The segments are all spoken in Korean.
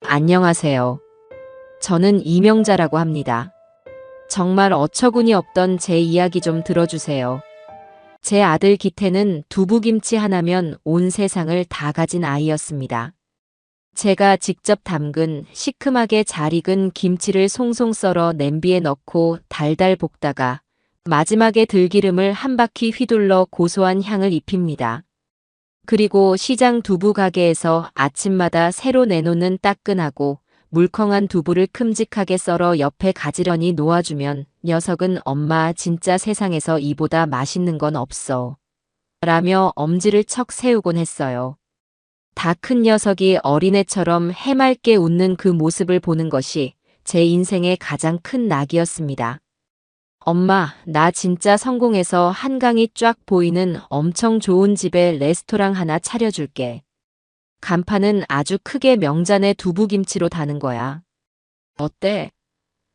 안녕하세요. 저는 이명자라고 합니다. 정말 어처구니 없던 제 이야기 좀 들어주세요. 제 아들 기태는 두부김치 하나면 온 세상을 다 가진 아이였습니다. 제가 직접 담근 시큼하게 잘 익은 김치를 송송 썰어 냄비에 넣고 달달 볶다가 마지막에 들기름을 한 바퀴 휘둘러 고소한 향을 입힙니다. 그리고 시장 두부 가게에서 아침마다 새로 내놓는 따끈하고 물컹한 두부를 큼직하게 썰어 옆에 가지런히 놓아주면 녀석은 엄마 진짜 세상에서 이보다 맛있는 건 없어 라며 엄지를 척 세우곤 했어요. 다 큰 녀석이 어린애처럼 해맑게 웃는 그 모습을 보는 것이 제 인생의 가장 큰 낙이었습니다. 엄마, 나 진짜 성공해서 한강이 쫙 보이는 엄청 좋은 집에 레스토랑 하나 차려줄게. 간판은 아주 크게 명잔의 두부김치로 다는 거야. 어때?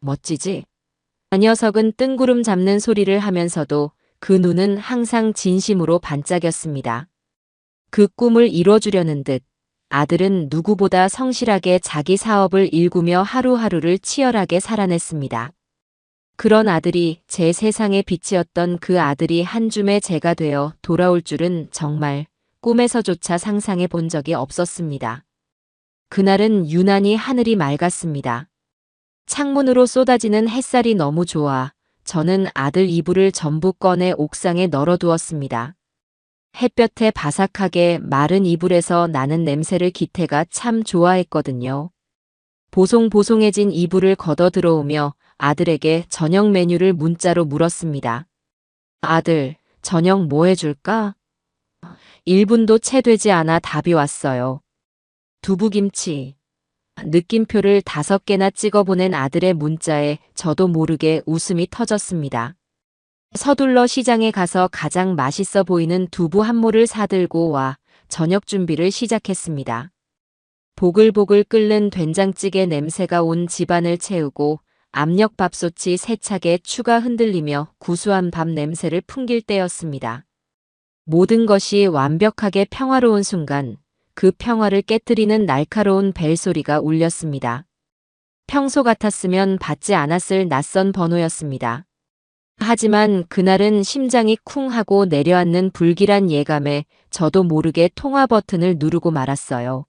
멋지지? 녀석은 뜬구름 잡는 소리를 하면서도 그 눈은 항상 진심으로 반짝였습니다. 그 꿈을 이뤄주려는 듯 아들은 누구보다 성실하게 자기 사업을 일구며 하루하루를 치열하게 살아냈습니다. 그런 아들이 제 세상의 빛이었던 그 아들이 한 줌의 제가 되어 돌아올 줄은 정말 꿈에서조차 상상해 본 적이 없었습니다. 그날은 유난히 하늘이 맑았습니다. 창문으로 쏟아지는 햇살이 너무 좋아 저는 아들 이불을 전부 꺼내 옥상에 널어두었습니다. 햇볕에 바삭하게 마른 이불에서 나는 냄새를 기태가 참 좋아했거든요. 보송보송해진 이불을 걷어 들어오며 아들에게 저녁 메뉴를 문자로 물었습니다. 아들, 저녁 뭐 해줄까? 1분도 채 되지 않아 답이 왔어요. 두부김치. 느낌표를 5개나 찍어보낸 아들의 문자에 저도 모르게 웃음이 터졌습니다. 서둘러 시장에 가서 가장 맛있어 보이는 두부 한 모를 사들고 와 저녁 준비를 시작했습니다. 보글보글 끓는 된장찌개 냄새가 온 집안을 채우고 압력밥솥이 세차게 추가 흔들리며 구수한 밥 냄새를 풍길 때였습니다. 모든 것이 완벽하게 평화로운 순간 그 평화를 깨뜨리는 날카로운 벨소리가 울렸습니다. 평소 같았으면 받지 않았을 낯선 번호였습니다. 하지만 그날은 심장이 쿵 하고 내려앉는 불길한 예감에 저도 모르게 통화 버튼을 누르고 말았어요.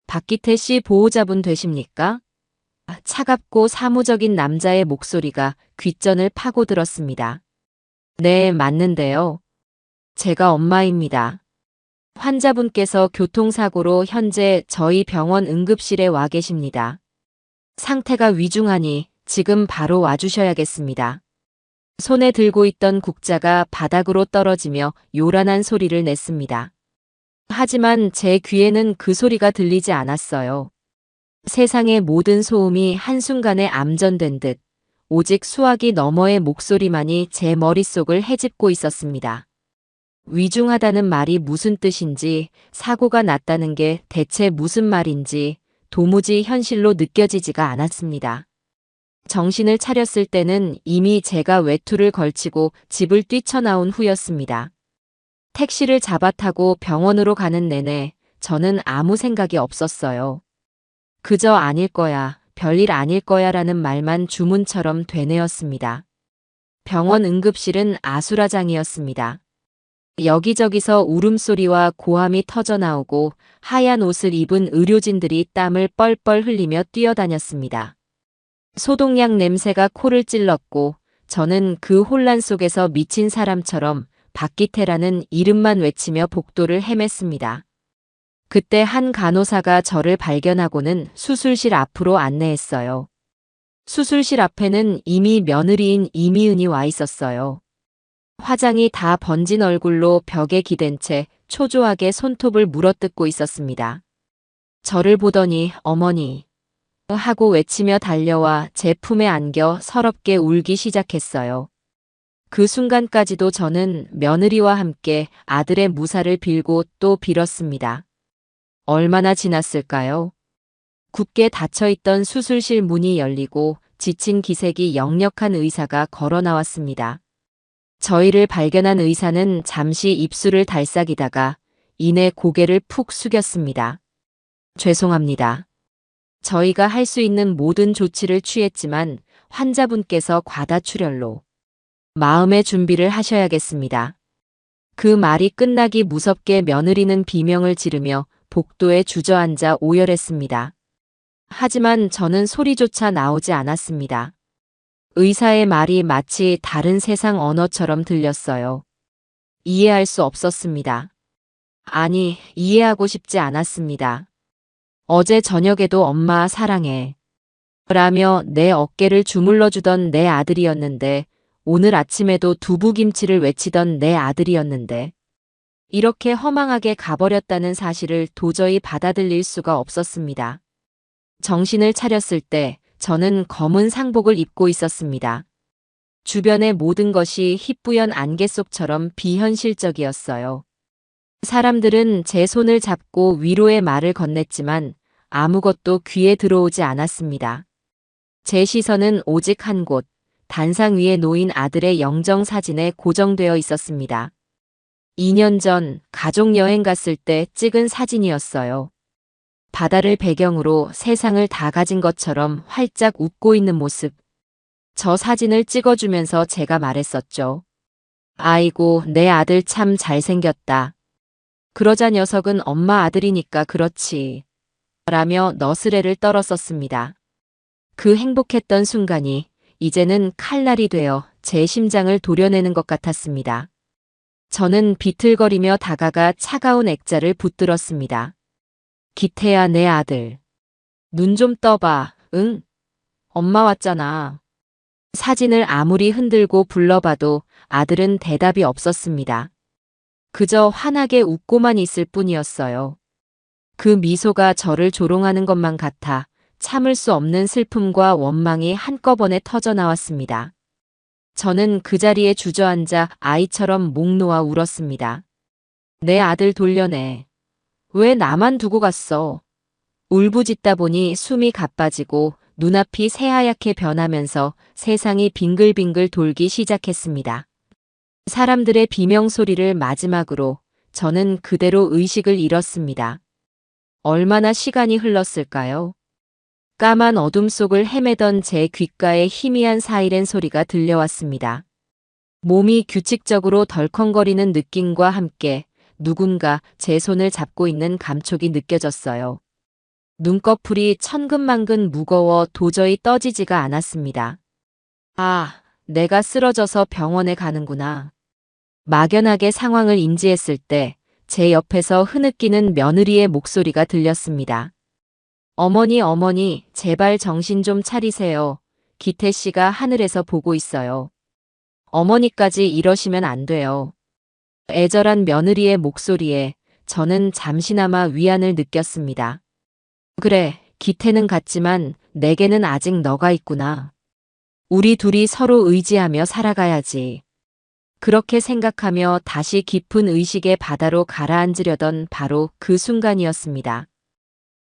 박기태 씨 보호자분 되십니까? 차갑고 사무적인 남자의 목소리가 귓전을 파고들었습니다. 네, 맞는데요. 제가 엄마입니다. 환자분께서 교통사고로 현재 저희 병원 응급실에 와 계십니다. 상태가 위중하니 지금 바로 와주셔야겠습니다. 손에 들고 있던 국자가 바닥으로 떨어지며 요란한 소리를 냈습니다. 하지만 제 귀에는 그 소리가 들리지 않았어요. 세상의 모든 소음이 한순간에 암전된 듯 오직 수화기 너머의 목소리만이 제 머릿속을 헤집고 있었습니다. 위중하다는 말이 무슨 뜻인지, 사고가 났다는 게 대체 무슨 말인지 도무지 현실로 느껴지지가 않았습니다. 정신을 차렸을 때는 이미 제가 외투를 걸치고 집을 뛰쳐나온 후였습니다. 택시를 잡아 타고 병원으로 가는 내내 저는 아무 생각이 없었어요. 그저 아닐 거야, 별일 아닐 거야 라는 말만 주문처럼 되뇌었습니다. 병원 응급실은 아수라장이었습니다. 여기저기서 울음소리와 고함이 터져나오고 하얀 옷을 입은 의료진들이 땀을 뻘뻘 흘리며 뛰어다녔습니다. 소독약 냄새가 코를 찔렀고 저는 그 혼란 속에서 미친 사람처럼 박기태라는 이름만 외치며 복도를 헤맸습니다. 그때 한 간호사가 저를 발견하고는 수술실 앞으로 안내했어요. 수술실 앞에는 이미 며느리인 이미은이 와 있었어요. 화장이 다 번진 얼굴로 벽에 기댄 채 초조하게 손톱을 물어뜯고 있었습니다. 저를 보더니 어머니 하고 외치며 달려와 제 품에 안겨 서럽게 울기 시작했어요. 그 순간까지도 저는 며느리와 함께 아들의 무사를 빌고 또 빌었습니다. 얼마나 지났을까요? 굳게 닫혀있던 수술실 문이 열리고 지친 기색이 역력한 의사가 걸어 나왔습니다. 저희를 발견한 의사는 잠시 입술을 달싹이다가 이내 고개를 푹 숙였습니다. 죄송합니다. 저희가 할 수 있는 모든 조치를 취했지만 환자분께서 과다출혈로 마음의 준비를 하셔야겠습니다. 그 말이 끝나기 무섭게 며느리는 비명을 지르며 복도에 주저앉아 오열했습니다. 하지만 저는 소리조차 나오지 않았습니다. 의사의 말이 마치 다른 세상 언어처럼 들렸어요. 이해할 수 없었습니다. 아니, 이해하고 싶지 않았습니다. 어제 저녁에도 엄마 사랑해 라며 내 어깨를 주물러주던 내 아들이었는데, 오늘 아침에도 두부김치를 외치던 내 아들이었는데, 이렇게 허망하게 가버렸다는 사실을 도저히 받아들일 수가 없었습니다. 정신을 차렸을 때 저는 검은 상복을 입고 있었습니다. 주변의 모든 것이 희뿌연 안개 속처럼 비현실적이었어요. 사람들은 제 손을 잡고 위로의 말을 건넸지만 아무것도 귀에 들어오지 않았습니다. 제 시선은 오직 한 곳, 단상 위에 놓인 아들의 영정 사진에 고정되어 있었습니다. 2년 전 가족 여행 갔을 때 찍은 사진이었어요. 바다를 배경으로 세상을 다 가진 것처럼 활짝 웃고 있는 모습. 저 사진을 찍어주면서 제가 말했었죠. 아이고, 내 아들 참 잘생겼다. 그러자 녀석은 엄마 아들이니까 그렇지. 라며 너스레를 떨었었습니다. 그 행복했던 순간이 이제는 칼날이 되어 제 심장을 도려내는 것 같았습니다. 저는 비틀거리며 다가가 차가운 액자를 붙들었습니다. 기태야, 내 아들. 눈 좀 떠봐. 응? 엄마 왔잖아. 사진을 아무리 흔들고 불러봐도 아들은 대답이 없었습니다. 그저 환하게 웃고만 있을 뿐이었어요. 그 미소가 저를 조롱하는 것만 같아 참을 수 없는 슬픔과 원망이 한꺼번에 터져 나왔습니다. 저는 그 자리에 주저앉아 아이처럼 목 놓아 울었습니다. 내 아들 돌려내. 왜 나만 두고 갔어? 울부짖다 보니 숨이 가빠지고 눈앞이 새하얗게 변하면서 세상이 빙글빙글 돌기 시작했습니다. 사람들의 비명소리를 마지막으로 저는 그대로 의식을 잃었습니다. 얼마나 시간이 흘렀을까요? 까만 어둠 속을 헤매던 제 귓가에 희미한 사이렌 소리가 들려왔습니다. 몸이 규칙적으로 덜컹거리는 느낌과 함께 누군가 제 손을 잡고 있는 감촉이 느껴졌어요. 눈꺼풀이 천근만근 무거워 도저히 떠지지가 않았습니다. 아, 내가 쓰러져서 병원에 가는구나. 막연하게 상황을 인지했을 때 제 옆에서 흐느끼는 며느리의 목소리가 들렸습니다. 어머니, 어머니, 제발 정신 좀 차리세요. 기태 씨가 하늘에서 보고 있어요. 어머니까지 이러시면 안 돼요. 애절한 며느리의 목소리에 저는 잠시나마 위안을 느꼈습니다. 그래, 기태는 갔지만 내게는 아직 너가 있구나. 우리 둘이 서로 의지하며 살아가야지. 그렇게 생각하며 다시 깊은 의식의 바다로 가라앉으려던 바로 그 순간이었습니다.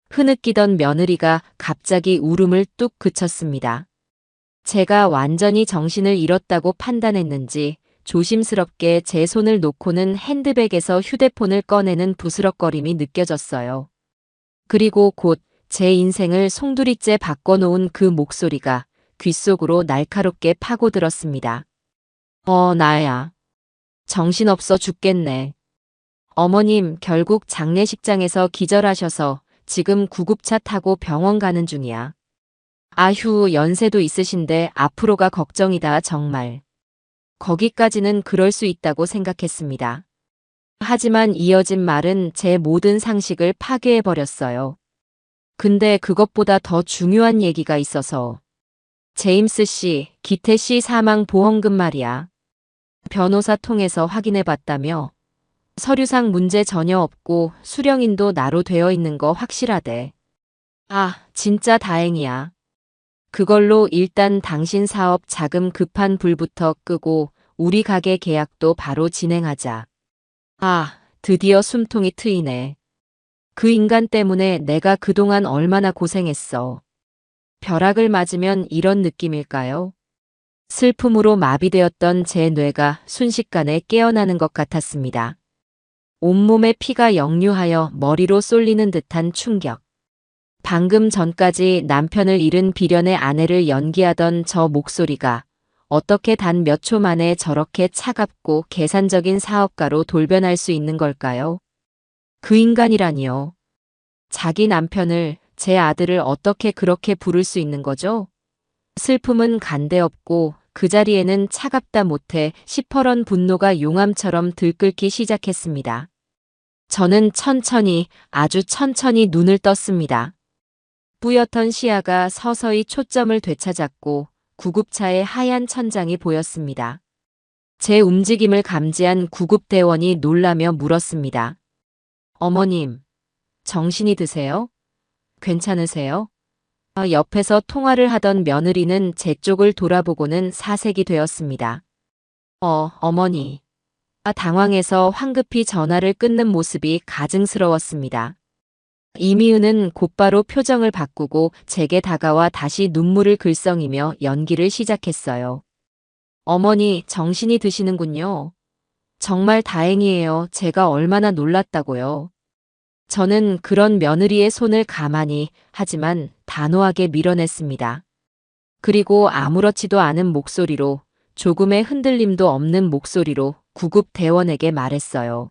흐느끼던 며느리가 갑자기 울음을 뚝 그쳤습니다. 제가 완전히 정신을 잃었다고 판단했는지 조심스럽게 제 손을 놓고는 핸드백에서 휴대폰을 꺼내는 부스럭거림이 느껴졌어요. 그리고 곧 제 인생을 송두리째 바꿔놓은 그 목소리가 귓속으로 날카롭게 파고들었습니다. 나야. 정신없어 죽겠네. 어머님, 결국 장례식장에서 기절하셔서 지금 구급차 타고 병원 가는 중이야. 아휴, 연세도 있으신데 앞으로가 걱정이다, 정말. 거기까지는 그럴 수 있다고 생각했습니다. 하지만 이어진 말은 제 모든 상식을 파괴해버렸어요. 근데 그것보다 더 중요한 얘기가 있어서. 제임스 씨, 기태 씨 사망 보험금 말이야. 변호사 통해서 확인해봤다며. 서류상 문제 전혀 없고 수령인도 나로 되어 있는 거 확실하대. 아, 진짜 다행이야. 그걸로 일단 당신 사업 자금 급한 불부터 끄고 우리 가게 계약도 바로 진행하자. 아, 드디어 숨통이 트이네. 그 인간 때문에 내가 그동안 얼마나 고생했어. 벼락을 맞으면 이런 느낌일까요? 슬픔으로 마비되었던 제 뇌가 순식간에 깨어나는 것 같았습니다. 온몸에 피가 역류하여 머리로 쏠리는 듯한 충격. 방금 전까지 남편을 잃은 비련의 아내를 연기하던 저 목소리가 어떻게 단 몇 초 만에 저렇게 차갑고 계산적인 사업가로 돌변할 수 있는 걸까요? 그 인간이라니요. 자기 남편을, 제 아들을 어떻게 그렇게 부를 수 있는 거죠? 슬픔은 간데없고 그 자리에는 차갑다 못해 시퍼런 분노가 용암처럼 들끓기 시작했습니다. 저는 천천히, 아주 천천히 눈을 떴습니다. 뿌옇던 시야가 서서히 초점을 되찾았고 구급차의 하얀 천장이 보였습니다. 제 움직임을 감지한 구급대원이 놀라며 물었습니다. 어머님, 정신이 드세요? 괜찮으세요? 옆에서 통화를 하던 며느리는 제 쪽을 돌아보고는 사색이 되었습니다. 어머니. 당황해서 황급히 전화를 끊는 모습이 가증스러웠습니다. 이미은은 곧바로 표정을 바꾸고 제게 다가와 다시 눈물을 글썽이며 연기를 시작했어요. 어머니, 정신이 드시는군요. 정말 다행이에요. 제가 얼마나 놀랐다고요. 저는 그런 며느리의 손을 가만히 하지만 단호하게 밀어냈습니다. 그리고 아무렇지도 않은 목소리로, 조금의 흔들림도 없는 목소리로 구급 대원에게 말했어요.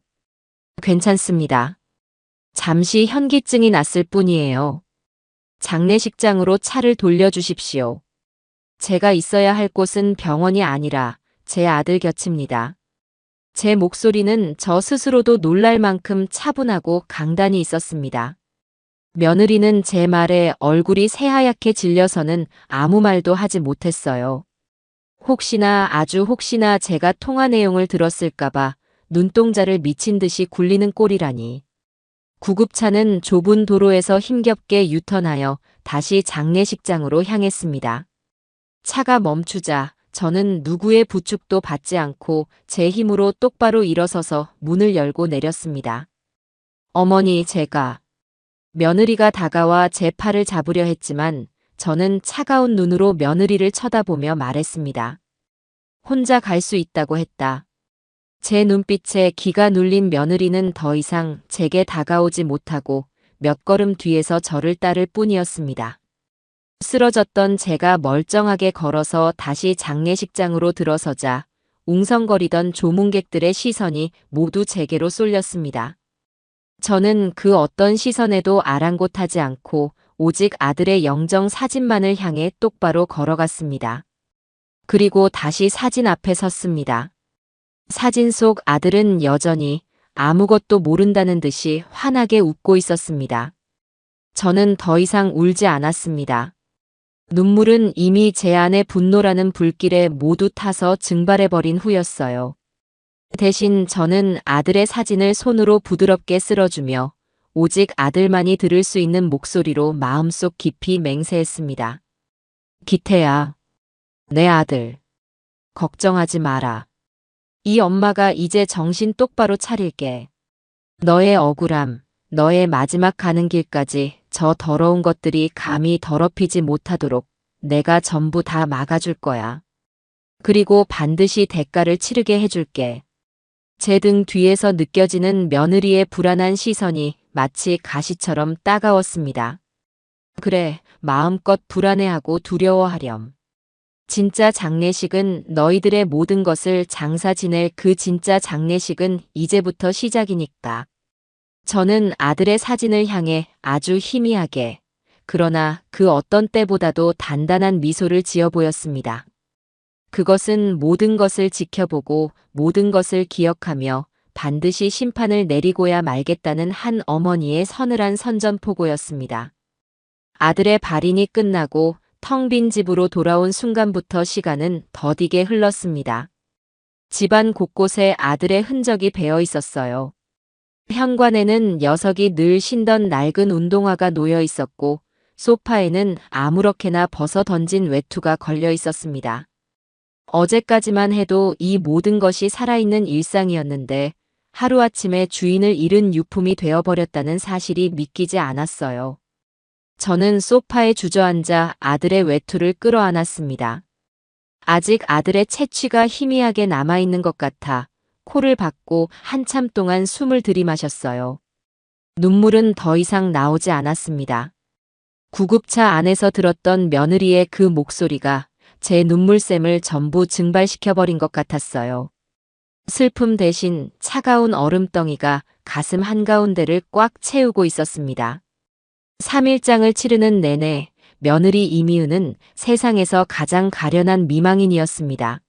괜찮습니다. 잠시 현기증이 났을 뿐이에요. 장례식장으로 차를 돌려주십시오. 제가 있어야 할 곳은 병원이 아니라 제 아들 곁입니다. 제 목소리는 저 스스로도 놀랄 만큼 차분하고 강단이 있었습니다. 며느리는 제 말에 얼굴이 새하얗게 질려서는 아무 말도 하지 못했어요. 혹시나, 아주 혹시나 제가 통화 내용을 들었을까봐 눈동자를 미친 듯이 굴리는 꼴이라니. 구급차는 좁은 도로에서 힘겹게 유턴하여 다시 장례식장으로 향했습니다. 차가 멈추자 저는 누구의 부축도 받지 않고 제 힘으로 똑바로 일어서서 문을 열고 내렸습니다. 어머니, 제가. 며느리가 다가와 제 팔을 잡으려 했지만 저는 차가운 눈으로 며느리를 쳐다보며 말했습니다. 혼자 갈 수 있다고 했다. 제 눈빛에 기가 눌린 며느리는 더 이상 제게 다가오지 못하고 몇 걸음 뒤에서 저를 따를 뿐이었습니다. 쓰러졌던 제가 멀쩡하게 걸어서 다시 장례식장으로 들어서자 웅성거리던 조문객들의 시선이 모두 제게로 쏠렸습니다. 저는 그 어떤 시선에도 아랑곳하지 않고 오직 아들의 영정 사진만을 향해 똑바로 걸어갔습니다. 그리고 다시 사진 앞에 섰습니다. 사진 속 아들은 여전히 아무것도 모른다는 듯이 환하게 웃고 있었습니다. 저는 더 이상 울지 않았습니다. 눈물은 이미 제 안의 분노라는 불길에 모두 타서 증발해버린 후였어요. 대신 저는 아들의 사진을 손으로 부드럽게 쓸어주며 오직 아들만이 들을 수 있는 목소리로 마음속 깊이 맹세했습니다. 기태야, 내 아들. 걱정하지 마라. 이 엄마가 이제 정신 똑바로 차릴게. 너의 억울함, 너의 마지막 가는 길까지 저 더러운 것들이 감히 더럽히지 못하도록 내가 전부 다 막아줄 거야. 그리고 반드시 대가를 치르게 해줄게. 제 등 뒤에서 느껴지는 며느리의 불안한 시선이 마치 가시처럼 따가웠습니다. 그래, 마음껏 불안해하고 두려워하렴. 진짜 장례식은 너희들의 모든 것을 장사 지낼 그 진짜 장례식은 이제부터 시작이니까. 저는 아들의 사진을 향해 아주 희미하게, 그러나 그 어떤 때보다도 단단한 미소를 지어 보였습니다. 그것은 모든 것을 지켜보고 모든 것을 기억하며 반드시 심판을 내리고야 말겠다는 한 어머니의 서늘한 선전포고였습니다. 아들의 발인이 끝나고 텅 빈 집으로 돌아온 순간부터 시간은 더디게 흘렀습니다. 집안 곳곳에 아들의 흔적이 배어 있었어요. 현관에는 녀석이 늘 신던 낡은 운동화가 놓여 있었고 소파에는 아무렇게나 벗어 던진 외투가 걸려 있었습니다. 어제까지만 해도 이 모든 것이 살아있는 일상이었는데 하루아침에 주인을 잃은 유품이 되어버렸다는 사실이 믿기지 않았어요. 저는 소파에 주저앉아 아들의 외투를 끌어안았습니다. 아직 아들의 채취가 희미하게 남아있는 것 같아 코를 박고 한참 동안 숨을 들이마셨어요. 눈물은 더 이상 나오지 않았습니다. 구급차 안에서 들었던 며느리의 그 목소리가 제 눈물샘을 전부 증발시켜버린 것 같았어요. 슬픔 대신 차가운 얼음덩이가 가슴 한가운데를 꽉 채우고 있었습니다. 3일장을 치르는 내내 며느리 이미은은 세상에서 가장 가련한 미망인이었습니다.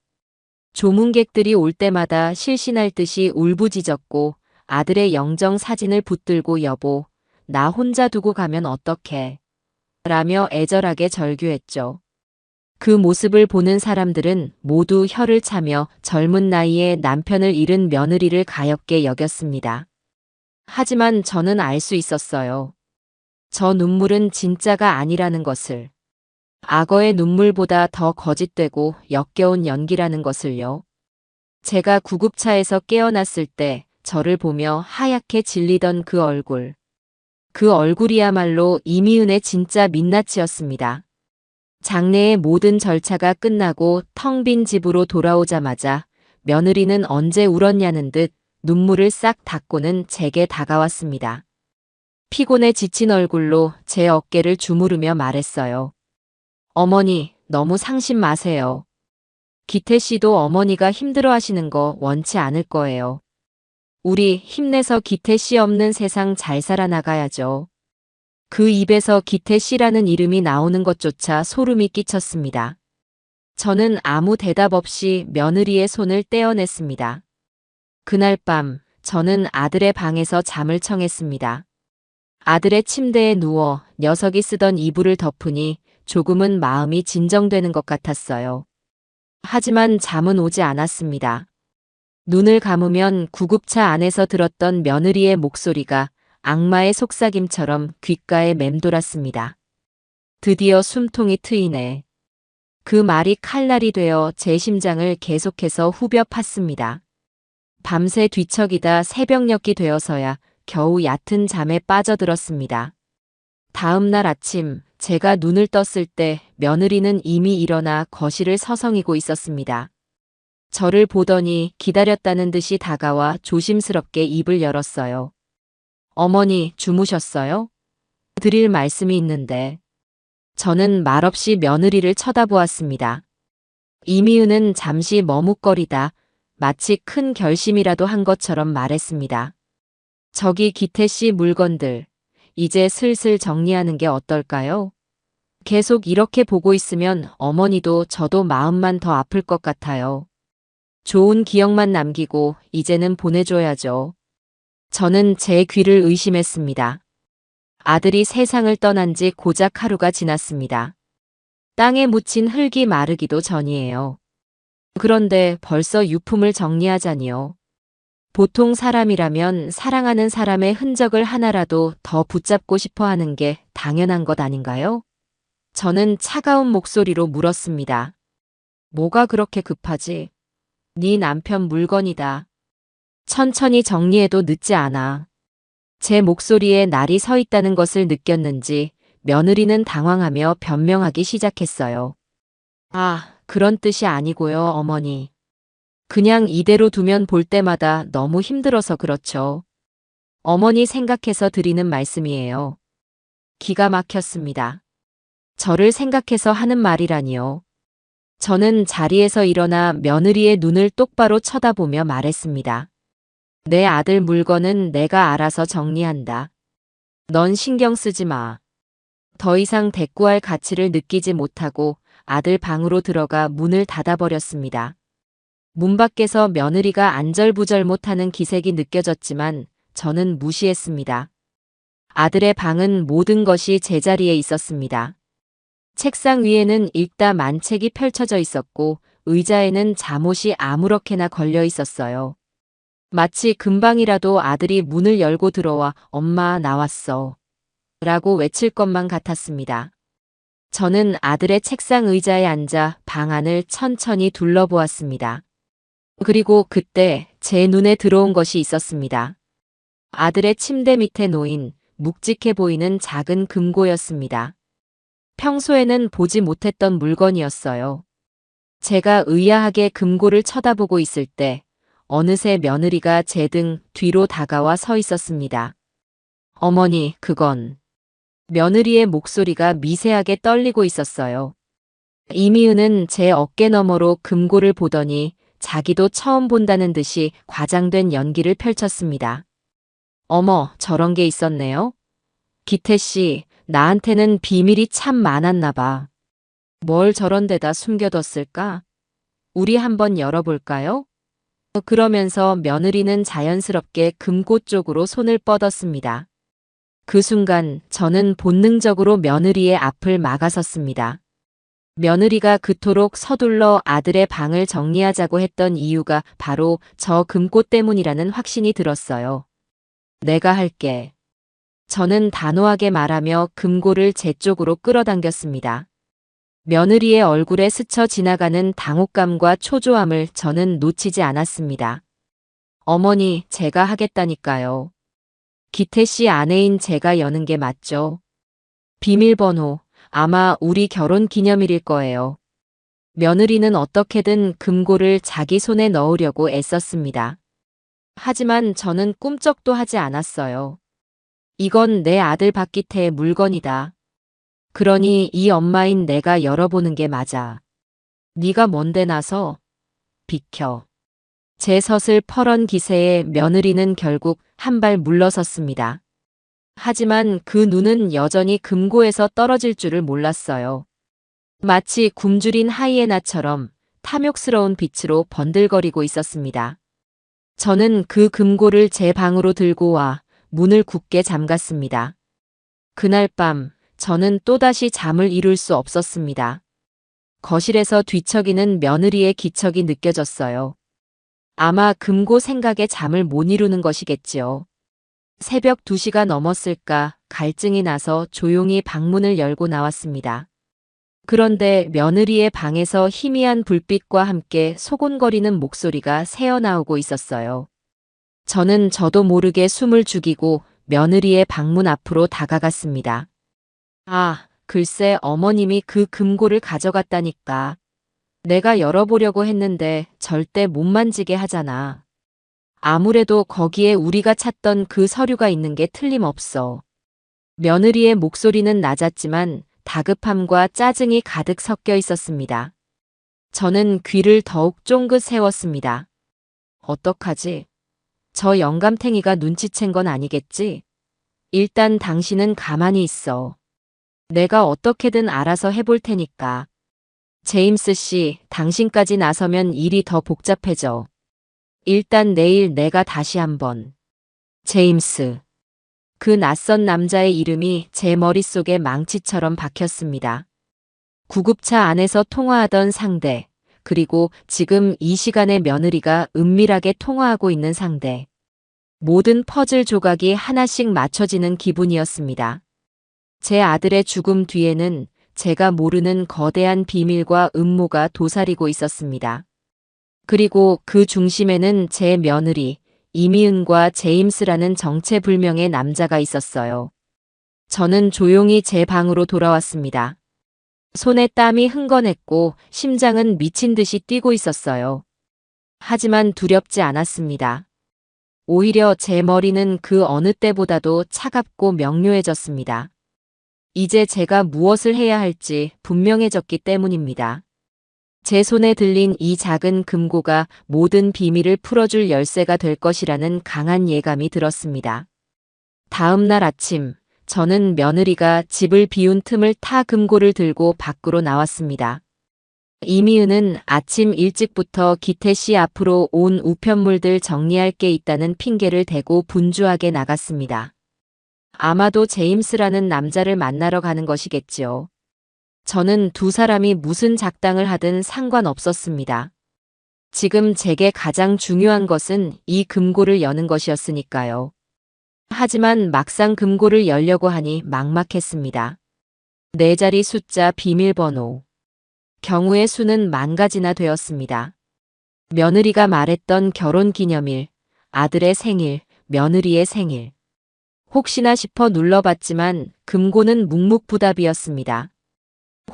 조문객들이 올 때마다 실신할 듯이 울부짖었고 아들의 영정 사진을 붙들고 여보, 나 혼자 두고 가면 어떡해? 라며 애절하게 절규했죠. 그 모습을 보는 사람들은 모두 혀를 차며 젊은 나이에 남편을 잃은 며느리를 가엾게 여겼습니다. 하지만 저는 알 수 있었어요. 저 눈물은 진짜가 아니라는 것을. 악어의 눈물보다 더 거짓되고 역겨운 연기라는 것을요. 제가 구급차에서 깨어났을 때 저를 보며 하얗게 질리던 그 얼굴. 그 얼굴이야말로 이미은의 진짜 민낯이었습니다. 장례의 모든 절차가 끝나고 텅 빈 집으로 돌아오자마자 며느리는 언제 울었냐는 듯 눈물을 싹 닦고는 제게 다가왔습니다. 피곤에 지친 얼굴로 제 어깨를 주무르며 말했어요. 어머니, 너무 상심 마세요. 기태 씨도 어머니가 힘들어하시는 거 원치 않을 거예요. 우리 힘내서 기태 씨 없는 세상 잘 살아나가야죠. 그 입에서 기태 씨라는 이름이 나오는 것조차 소름이 끼쳤습니다. 저는 아무 대답 없이 며느리의 손을 떼어냈습니다. 그날 밤 저는 아들의 방에서 잠을 청했습니다. 아들의 침대에 누워 녀석이 쓰던 이불을 덮으니 조금은 마음이 진정되는 것 같았어요. 하지만 잠은 오지 않았습니다. 눈을 감으면 구급차 안에서 들었던 며느리의 목소리가 악마의 속삭임처럼 귓가에 맴돌았습니다. 드디어 숨통이 트이네. 그 말이 칼날이 되어 제 심장을 계속해서 후벼 팠습니다. 밤새 뒤척이다 새벽녘이 되어서야 겨우 얕은 잠에 빠져들었습니다. 다음 날 아침 제가 눈을 떴을 때 며느리는 이미 일어나 거실을 서성이고 있었습니다. 저를 보더니 기다렸다는 듯이 다가와 조심스럽게 입을 열었어요. 어머니, 주무셨어요? 드릴 말씀이 있는데. 저는 말없이 며느리를 쳐다보았습니다. 이미은은 잠시 머뭇거리다 마치 큰 결심이라도 한 것처럼 말했습니다. 저기 기태 씨 물건들, 이제 슬슬 정리하는 게 어떨까요? 계속 이렇게 보고 있으면 어머니도 저도 마음만 더 아플 것 같아요. 좋은 기억만 남기고 이제는 보내줘야죠. 저는 제 귀를 의심했습니다. 아들이 세상을 떠난 지 고작 하루가 지났습니다. 땅에 묻힌 흙이 마르기도 전이에요. 그런데 벌써 유품을 정리하자니요. 보통 사람이라면 사랑하는 사람의 흔적을 하나라도 더 붙잡고 싶어 하는 게 당연한 것 아닌가요? 저는 차가운 목소리로 물었습니다. 뭐가 그렇게 급하지? 네 남편 물건이다. 천천히 정리해도 늦지 않아. 제 목소리에 날이 서 있다는 것을 느꼈는지 며느리는 당황하며 변명하기 시작했어요. 아, 그런 뜻이 아니고요, 어머니. 그냥 이대로 두면 볼 때마다 너무 힘들어서 그렇죠. 어머니 생각해서 드리는 말씀이에요. 기가 막혔습니다. 저를 생각해서 하는 말이라니요. 저는 자리에서 일어나 며느리의 눈을 똑바로 쳐다보며 말했습니다. 내 아들 물건은 내가 알아서 정리한다. 넌 신경 쓰지 마. 더 이상 대꾸할 가치를 느끼지 못하고 아들 방으로 들어가 문을 닫아버렸습니다. 문 밖에서 며느리가 안절부절 못하는 기색이 느껴졌지만 저는 무시했습니다. 아들의 방은 모든 것이 제자리에 있었습니다. 책상 위에는 읽다 만책이 펼쳐져 있었고 의자에는 잠옷이 아무렇게나 걸려 있었어요. 마치 금방이라도 아들이 문을 열고 들어와 엄마 나왔어 라고 외칠 것만 같았습니다. 저는 아들의 책상 의자에 앉아 방 안을 천천히 둘러보았습니다. 그리고 그때 제 눈에 들어온 것이 있었습니다. 아들의 침대 밑에 놓인 묵직해 보이는 작은 금고였습니다. 평소에는 보지 못했던 물건이었어요. 제가 의아하게 금고를 쳐다보고 있을 때 어느새 며느리가 제 등 뒤로 다가와 서 있었습니다. 어머니, 그건 며느리의 목소리가 미세하게 떨리고 있었어요. 이미은은 제 어깨 너머로 금고를 보더니 자기도 처음 본다는 듯이 과장된 연기를 펼쳤습니다. 어머, 저런 게 있었네요. 기태 씨, 나한테는 비밀이 참 많았나 봐. 뭘 저런 데다 숨겨뒀을까? 우리 한번 열어볼까요? 그러면서 며느리는 자연스럽게 금고 쪽으로 손을 뻗었습니다. 그 순간 저는 본능적으로 며느리의 앞을 막아섰습니다. 며느리가 그토록 서둘러 아들의 방을 정리하자고 했던 이유가 바로 저 금고 때문이라는 확신이 들었어요. 내가 할게. 저는 단호하게 말하며 금고를 제 쪽으로 끌어당겼습니다. 며느리의 얼굴에 스쳐 지나가는 당혹감과 초조함을 저는 놓치지 않았습니다. 어머니, 제가 하겠다니까요. 기태 씨 아내인 제가 여는 게 맞죠? 비밀번호, 아마 우리 결혼 기념일일 거예요. 며느리는 어떻게든 금고를 자기 손에 넣으려고 애썼습니다. 하지만 저는 꿈쩍도 하지 않았어요. 이건 내 아들 박기태의 물건이다. 그러니 이 엄마인 내가 열어보는 게 맞아. 네가 뭔데 나서? 비켜. 제 서슬퍼런 기세에 며느리는 결국 한 발 물러섰습니다. 하지만 그 눈은 여전히 금고에서 떨어질 줄을 몰랐어요. 마치 굶주린 하이에나처럼 탐욕스러운 빛으로 번들거리고 있었습니다. 저는 그 금고를 제 방으로 들고 와 문을 굳게 잠갔습니다. 그날 밤 저는 또다시 잠을 이룰 수 없었습니다. 거실에서 뒤척이는 며느리의 기척이 느껴졌어요. 아마 금고 생각에 잠을 못 이루는 것이겠지요. 새벽 2시가 넘었을까 갈증이 나서 조용히 방문을 열고 나왔습니다. 그런데 며느리의 방에서 희미한 불빛과 함께 소곤거리는 목소리가 새어나오고 있었어요. 저도 모르게 숨을 죽이고 며느리의 방문 앞으로 다가갔습니다. 아, 글쎄 어머님이 그 금고를 가져갔다니까. 내가 열어보려고 했는데 절대 못 만지게 하잖아. 아무래도 거기에 우리가 찾던 그 서류가 있는 게 틀림없어. 며느리의 목소리는 낮았지만 다급함과 짜증이 가득 섞여 있었습니다. 저는 귀를 더욱 쫑긋 세웠습니다. 어떡하지? 저 영감탱이가 눈치챈 건 아니겠지? 일단 당신은 가만히 있어. 내가 어떻게든 알아서 해볼 테니까. 제임스 씨, 당신까지 나서면 일이 더 복잡해져. 일단 내일 내가 다시 한번. 제임스. 그 낯선 남자의 이름이 제 머릿속에 망치처럼 박혔습니다. 구급차 안에서 통화하던 상대, 그리고 지금 이 시간에 며느리가 은밀하게 통화하고 있는 상대. 모든 퍼즐 조각이 하나씩 맞춰지는 기분이었습니다. 제 아들의 죽음 뒤에는 제가 모르는 거대한 비밀과 음모가 도사리고 있었습니다. 그리고 그 중심에는 제 며느리, 이미은과 제임스라는 정체불명의 남자가 있었어요. 저는 조용히 제 방으로 돌아왔습니다. 손에 땀이 흥건했고 심장은 미친 듯이 뛰고 있었어요. 하지만 두렵지 않았습니다. 오히려 제 머리는 그 어느 때보다도 차갑고 명료해졌습니다. 이제 제가 무엇을 해야 할지 분명해졌기 때문입니다. 제 손에 들린 이 작은 금고가 모든 비밀을 풀어줄 열쇠가 될 것이라는 강한 예감이 들었습니다. 다음 날 아침, 저는 며느리가 집을 비운 틈을 타 금고를 들고 밖으로 나왔습니다. 이미은은 아침 일찍부터 기태 씨 앞으로 온 우편물들 정리할 게 있다는 핑계를 대고 분주하게 나갔습니다. 아마도 제임스라는 남자를 만나러 가는 것이겠지요. 저는 두 사람이 무슨 작당을 하든 상관없었습니다. 지금 제게 가장 중요한 것은 이 금고를 여는 것이었으니까요. 하지만 막상 금고를 열려고 하니 막막했습니다. 4자리 숫자 비밀번호. 경우의 수는 10,000가지나 되었습니다. 며느리가 말했던 결혼기념일, 아들의 생일, 며느리의 생일. 혹시나 싶어 눌러봤지만 금고는 묵묵부답이었습니다.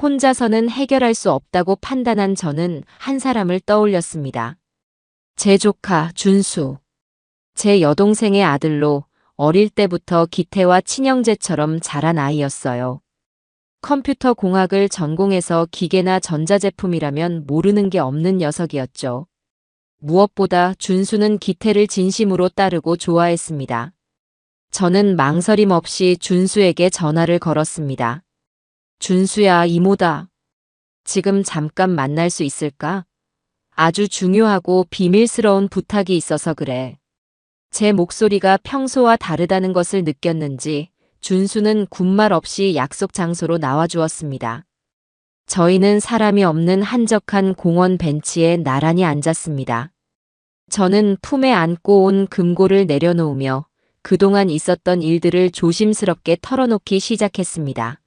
혼자서는 해결할 수 없다고 판단한 저는 한 사람을 떠올렸습니다. 제 조카 준수. 제 여동생의 아들로 어릴 때부터 기태와 친형제처럼 자란 아이였어요. 컴퓨터 공학을 전공해서 기계나 전자제품이라면 모르는 게 없는 녀석이었죠. 무엇보다 준수는 기태를 진심으로 따르고 좋아했습니다. 저는 망설임 없이 준수에게 전화를 걸었습니다. 준수야, 이모다. 지금 잠깐 만날 수 있을까? 아주 중요하고 비밀스러운 부탁이 있어서 그래. 제 목소리가 평소와 다르다는 것을 느꼈는지 준수는 군말 없이 약속 장소로 나와주었습니다. 저희는 사람이 없는 한적한 공원 벤치에 나란히 앉았습니다. 저는 품에 안고 온 금고를 내려놓으며 그동안 있었던 일들을 조심스럽게 털어놓기 시작했습니다.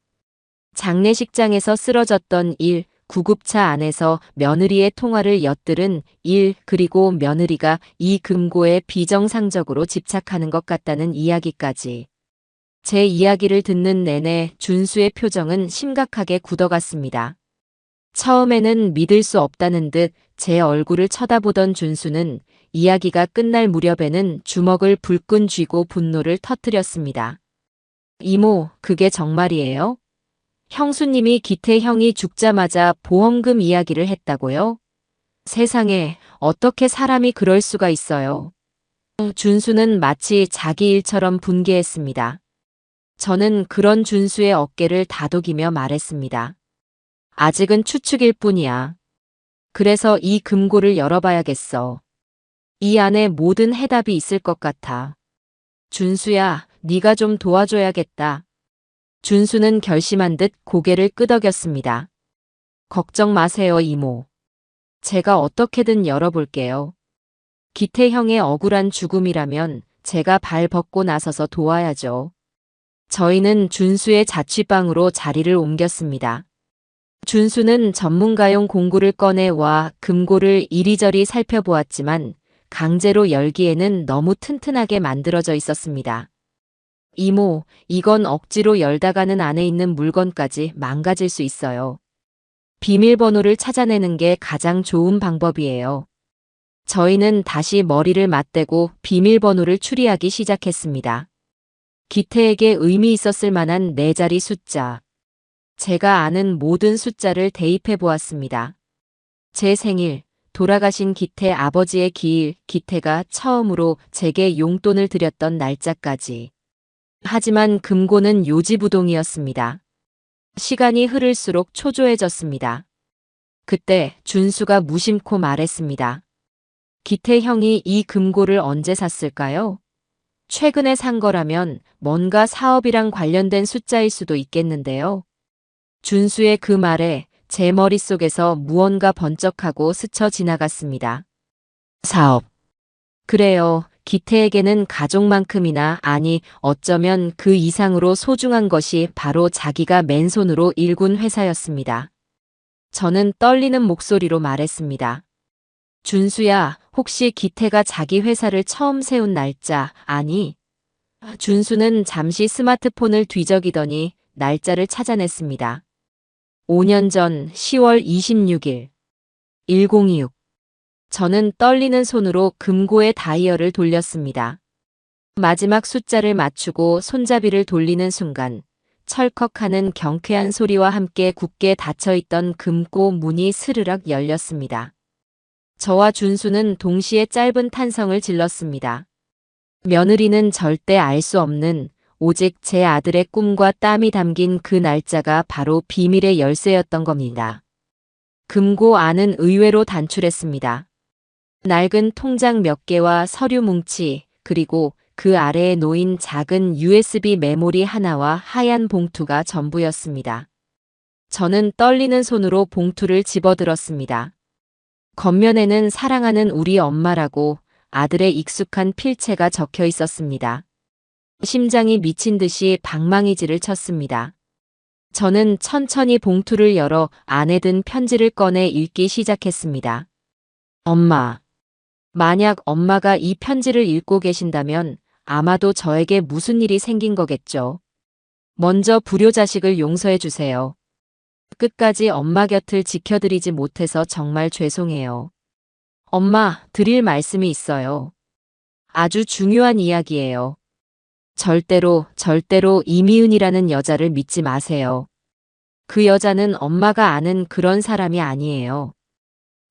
장례식장에서 쓰러졌던 일, 구급차 안에서 며느리의 통화를 엿들은 일, 그리고 며느리가 이 금고에 비정상적으로 집착하는 것 같다는 이야기까지. 제 이야기를 듣는 내내 준수의 표정은 심각하게 굳어갔습니다. 처음에는 믿을 수 없다는 듯 제 얼굴을 쳐다보던 준수는 이야기가 끝날 무렵에는 주먹을 불끈 쥐고 분노를 터뜨렸습니다. 이모, 그게 정말이에요? 형수님이 기태 형이 죽자마자 보험금 이야기를 했다고요? 세상에, 어떻게 사람이 그럴 수가 있어요? 준수는 마치 자기 일처럼 분개했습니다. 저는 그런 준수의 어깨를 다독이며 말했습니다. 아직은 추측일 뿐이야. 그래서 이 금고를 열어봐야겠어. 이 안에 모든 해답이 있을 것 같아. 준수야, 네가 좀 도와줘야겠다. 준수는 결심한 듯 고개를 끄덕였습니다. 걱정 마세요, 이모. 제가 어떻게든 열어볼게요. 기태 형의 억울한 죽음이라면 제가 발 벗고 나서서 도와야죠. 저희는 준수의 자취방으로 자리를 옮겼습니다. 준수는 전문가용 공구를 꺼내와 금고를 이리저리 살펴보았지만 강제로 열기에는 너무 튼튼하게 만들어져 있었습니다. 이모, 이건 억지로 열다가는 안에 있는 물건까지 망가질 수 있어요. 비밀번호를 찾아내는 게 가장 좋은 방법이에요. 저희는 다시 머리를 맞대고 비밀번호를 추리하기 시작했습니다. 기태에게 의미 있었을 만한 4자리 숫자. 제가 아는 모든 숫자를 대입해 보았습니다. 제 생일, 돌아가신 기태 아버지의 기일, 기태가 처음으로 제게 용돈을 드렸던 날짜까지. 하지만 금고는 요지부동이었습니다. 시간이 흐를수록 초조해졌습니다. 그때 준수가 무심코 말했습니다. 기태 형이 이 금고를 언제 샀을까요? 최근에 산 거라면 뭔가 사업이랑 관련된 숫자일 수도 있겠는데요. 준수의 그 말에 제 머릿속에서 무언가 번쩍하고 스쳐 지나갔습니다. 사업. 그래요. 기태에게는 가족만큼이나, 아니 어쩌면 그 이상으로 소중한 것이 바로 자기가 맨손으로 일군 회사였습니다. 저는 떨리는 목소리로 말했습니다. 준수야, 혹시 기태가 자기 회사를 처음 세운 날짜, 아니? 준수는 잠시 스마트폰을 뒤적이더니 날짜를 찾아냈습니다. 5년 전 10월 26일. 1026. 저는 떨리는 손으로 금고의 다이얼을 돌렸습니다. 마지막 숫자를 맞추고 손잡이를 돌리는 순간 철컥하는 경쾌한 소리와 함께 굳게 닫혀있던 금고 문이 스르륵 열렸습니다. 저와 준수는 동시에 짧은 탄성을 질렀습니다. 며느리는 절대 알 수 없는, 오직 제 아들의 꿈과 땀이 담긴 그 날짜가 바로 비밀의 열쇠였던 겁니다. 금고 안은 의외로 단출했습니다. 낡은 통장 몇 개와 서류 뭉치, 그리고 그 아래에 놓인 작은 USB 메모리 하나와 하얀 봉투가 전부였습니다. 저는 떨리는 손으로 봉투를 집어들었습니다. 겉면에는 사랑하는 우리 엄마라고 아들의 익숙한 필체가 적혀 있었습니다. 심장이 미친 듯이 방망이질을 쳤습니다. 저는 천천히 봉투를 열어 안에 든 편지를 꺼내 읽기 시작했습니다. 엄마. 만약 엄마가 이 편지를 읽고 계신다면 아마도 저에게 무슨 일이 생긴 거겠죠. 먼저 불효자식을 용서해 주세요. 끝까지 엄마 곁을 지켜드리지 못해서 정말 죄송해요. 엄마, 드릴 말씀이 있어요. 아주 중요한 이야기예요. 절대로 이미은이라는 여자를 믿지 마세요. 그 여자는 엄마가 아는 그런 사람이 아니에요.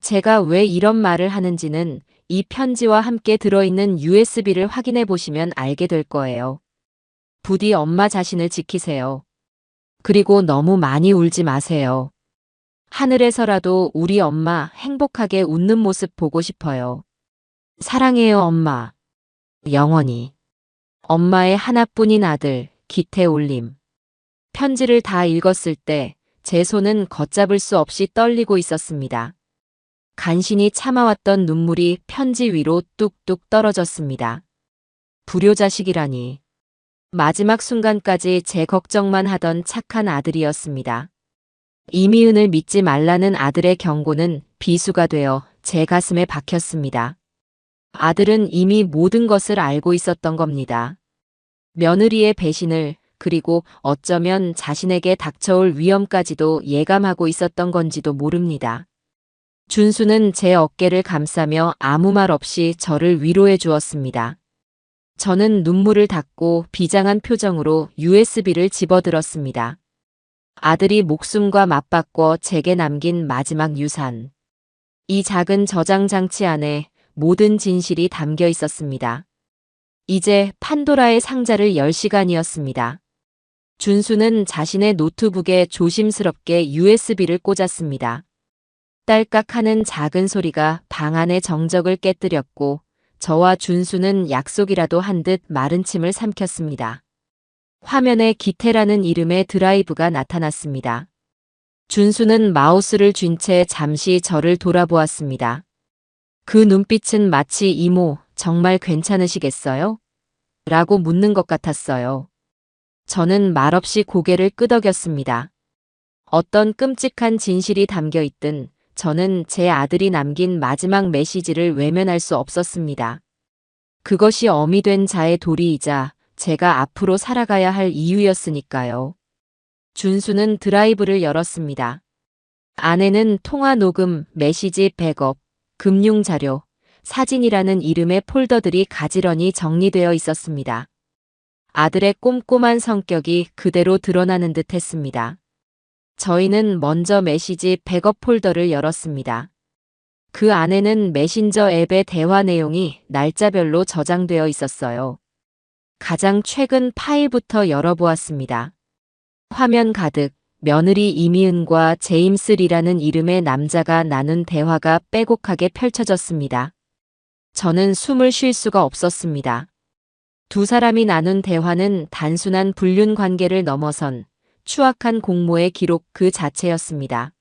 제가 왜 이런 말을 하는지는 이 편지와 함께 들어있는 USB를 확인해 보시면 알게 될 거예요. 부디 엄마 자신을 지키세요. 그리고 너무 많이 울지 마세요. 하늘에서라도 우리 엄마 행복하게 웃는 모습 보고 싶어요. 사랑해요, 엄마. 영원히. 엄마의 하나뿐인 아들, 기태올림. 편지를 다 읽었을 때 제 손은 걷잡을 수 없이 떨리고 있었습니다. 간신히 참아왔던 눈물이 편지 위로 뚝뚝 떨어졌습니다. 불효자식이라니. 마지막 순간까지 제 걱정만 하던 착한 아들이었습니다. 이미은을 믿지 말라는 아들의 경고는 비수가 되어 제 가슴에 박혔습니다. 아들은 이미 모든 것을 알고 있었던 겁니다. 며느리의 배신을, 그리고 어쩌면 자신에게 닥쳐올 위험까지도 예감하고 있었던 건지도 모릅니다. 준수는 제 어깨를 감싸며 아무 말 없이 저를 위로해 주었습니다. 저는 눈물을 닦고 비장한 표정으로 USB를 집어들었습니다. 아들이 목숨과 맞바꿔 제게 남긴 마지막 유산. 이 작은 저장 장치 안에 모든 진실이 담겨 있었습니다. 이제 판도라의 상자를 열 시간이었습니다. 준수는 자신의 노트북에 조심스럽게 USB를 꽂았습니다. 딸깍하는 작은 소리가 방 안의 정적을 깨뜨렸고 저와 준수는 약속이라도 한 듯 마른 침을 삼켰습니다. 화면에 기태라는 이름의 드라이브가 나타났습니다. 준수는 마우스를 쥔 채 잠시 저를 돌아보았습니다. 그 눈빛은 마치 이모, 정말 괜찮으시겠어요? 라고 묻는 것 같았어요. 저는 말없이 고개를 끄덕였습니다. 어떤 끔찍한 진실이 담겨 있든 저는 제 아들이 남긴 마지막 메시지를 외면할 수 없었습니다. 그것이 어미 된 자의 도리이자 제가 앞으로 살아가야 할 이유였으니까요. 준수는 드라이브를 열었습니다. 안에는 통화 녹음, 메시지 백업, 금융자료, 사진이라는 이름의 폴더들이 가지런히 정리되어 있었습니다. 아들의 꼼꼼한 성격이 그대로 드러나는 듯 했습니다. 저희는 먼저 메시지 백업 폴더를 열었습니다. 그 안에는 메신저 앱의 대화 내용이 날짜별로 저장되어 있었어요. 가장 최근 파일부터 열어보았습니다. 화면 가득 며느리 이미은과 제임스 리라는 이름의 남자가 나눈 대화가 빼곡하게 펼쳐졌습니다. 저는 숨을 쉴 수가 없었습니다. 두 사람이 나눈 대화는 단순한 불륜 관계를 넘어선 추악한 공모의 기록 그 자체였습니다.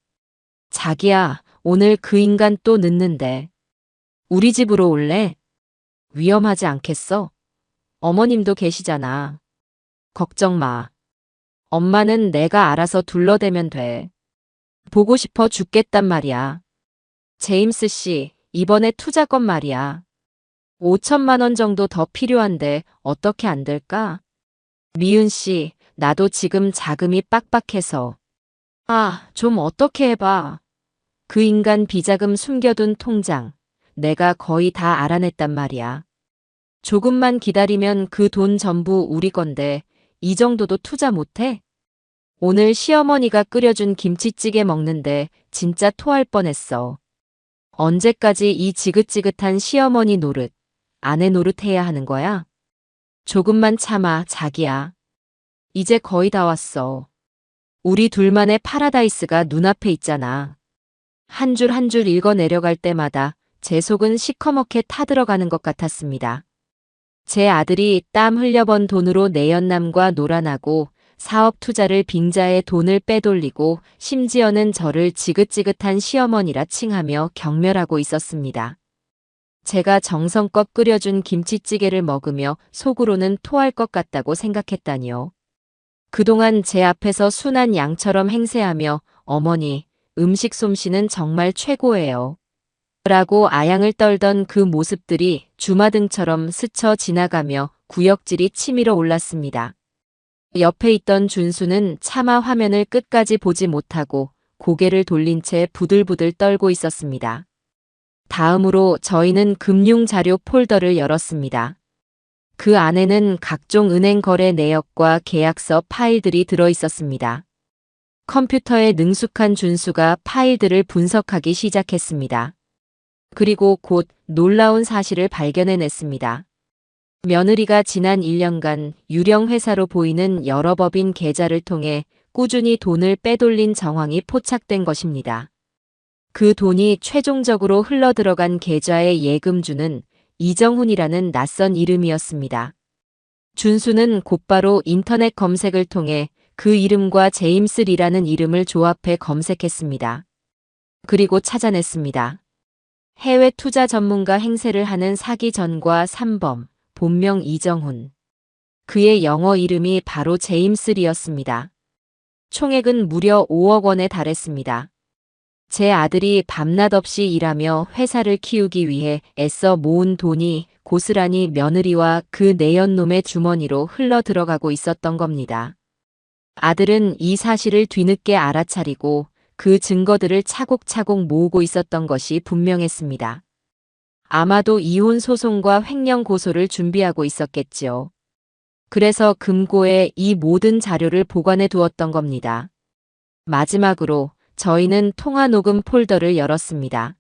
자기야, 오늘 그 인간 또 늦는데. 우리 집으로 올래? 위험하지 않겠어? 어머님도 계시잖아. 걱정 마. 엄마는 내가 알아서 둘러대면 돼. 보고 싶어 죽겠단 말이야. 제임스 씨, 이번에 투자건 말이야. 5천만 원 정도 더 필요한데 어떻게 안 될까? 미은 씨, 나도 지금 자금이 빡빡해서. 좀 어떻게 해봐. 그 인간 비자금 숨겨둔 통장. 내가 거의 다 알아냈단 말이야. 조금만 기다리면 그 돈 전부 우리 건데 이 정도도 투자 못해? 오늘 시어머니가 끓여준 김치찌개 먹는데 진짜 토할 뻔했어. 언제까지 이 지긋지긋한 시어머니 노릇, 아내 노릇해야 하는 거야? 조금만 참아, 자기야. 이제 거의 다 왔어. 우리 둘만의 파라다이스가 눈앞에 있잖아. 한 줄 한 줄 읽어 내려갈 때마다 제 속은 시커멓게 타들어가는 것 같았습니다. 제 아들이 땀 흘려번 돈으로 내연남과 놀아나고 사업 투자를 빙자해 돈을 빼돌리고 심지어는 저를 지긋지긋한 시어머니라 칭하며 경멸하고 있었습니다. 제가 정성껏 끓여준 김치찌개를 먹으며 속으로는 토할 것 같다고 생각했다니요. 그동안 제 앞에서 순한 양처럼 행세하며 어머니, 음식 솜씨는 정말 최고예요. 라고 아양을 떨던 그 모습들이 주마등처럼 스쳐 지나가며 구역질이 치밀어 올랐습니다. 옆에 있던 준수는 차마 화면을 끝까지 보지 못하고 고개를 돌린 채 부들부들 떨고 있었습니다. 다음으로 저희는 금융자료 폴더를 열었습니다. 그 안에는 각종 은행 거래 내역과 계약서 파일들이 들어 있었습니다. 컴퓨터에 능숙한 준수가 파일들을 분석하기 시작했습니다. 그리고 곧 놀라운 사실을 발견해냈습니다. 며느리가 지난 1년간 유령 회사로 보이는 여러 법인 계좌를 통해 꾸준히 돈을 빼돌린 정황이 포착된 것입니다. 그 돈이 최종적으로 흘러들어간 계좌의 예금주는 이정훈이라는 낯선 이름이었습니다. 준수는 곧바로 인터넷 검색을 통해 그 이름과 제임스 리라는 이름을 조합해 검색했습니다. 그리고 찾아냈습니다. 해외 투자 전문가 행세를 하는 사기 전과 삼범, 본명 이정훈. 그의 영어 이름이 바로 제임스 리였습니다. 총액은 무려 5억 원에 달했습니다. 제 아들이 밤낮 없이 일하며 회사를 키우기 위해 애써 모은 돈이 고스란히 며느리와 그 내연놈의 주머니로 흘러 들어가고 있었던 겁니다. 아들은 이 사실을 뒤늦게 알아차리고 그 증거들을 차곡차곡 모으고 있었던 것이 분명했습니다. 아마도 이혼 소송과 횡령 고소를 준비하고 있었겠지요. 그래서 금고에 이 모든 자료를 보관해 두었던 겁니다. 마지막으로 저희는 통화 녹음 폴더를 열었습니다.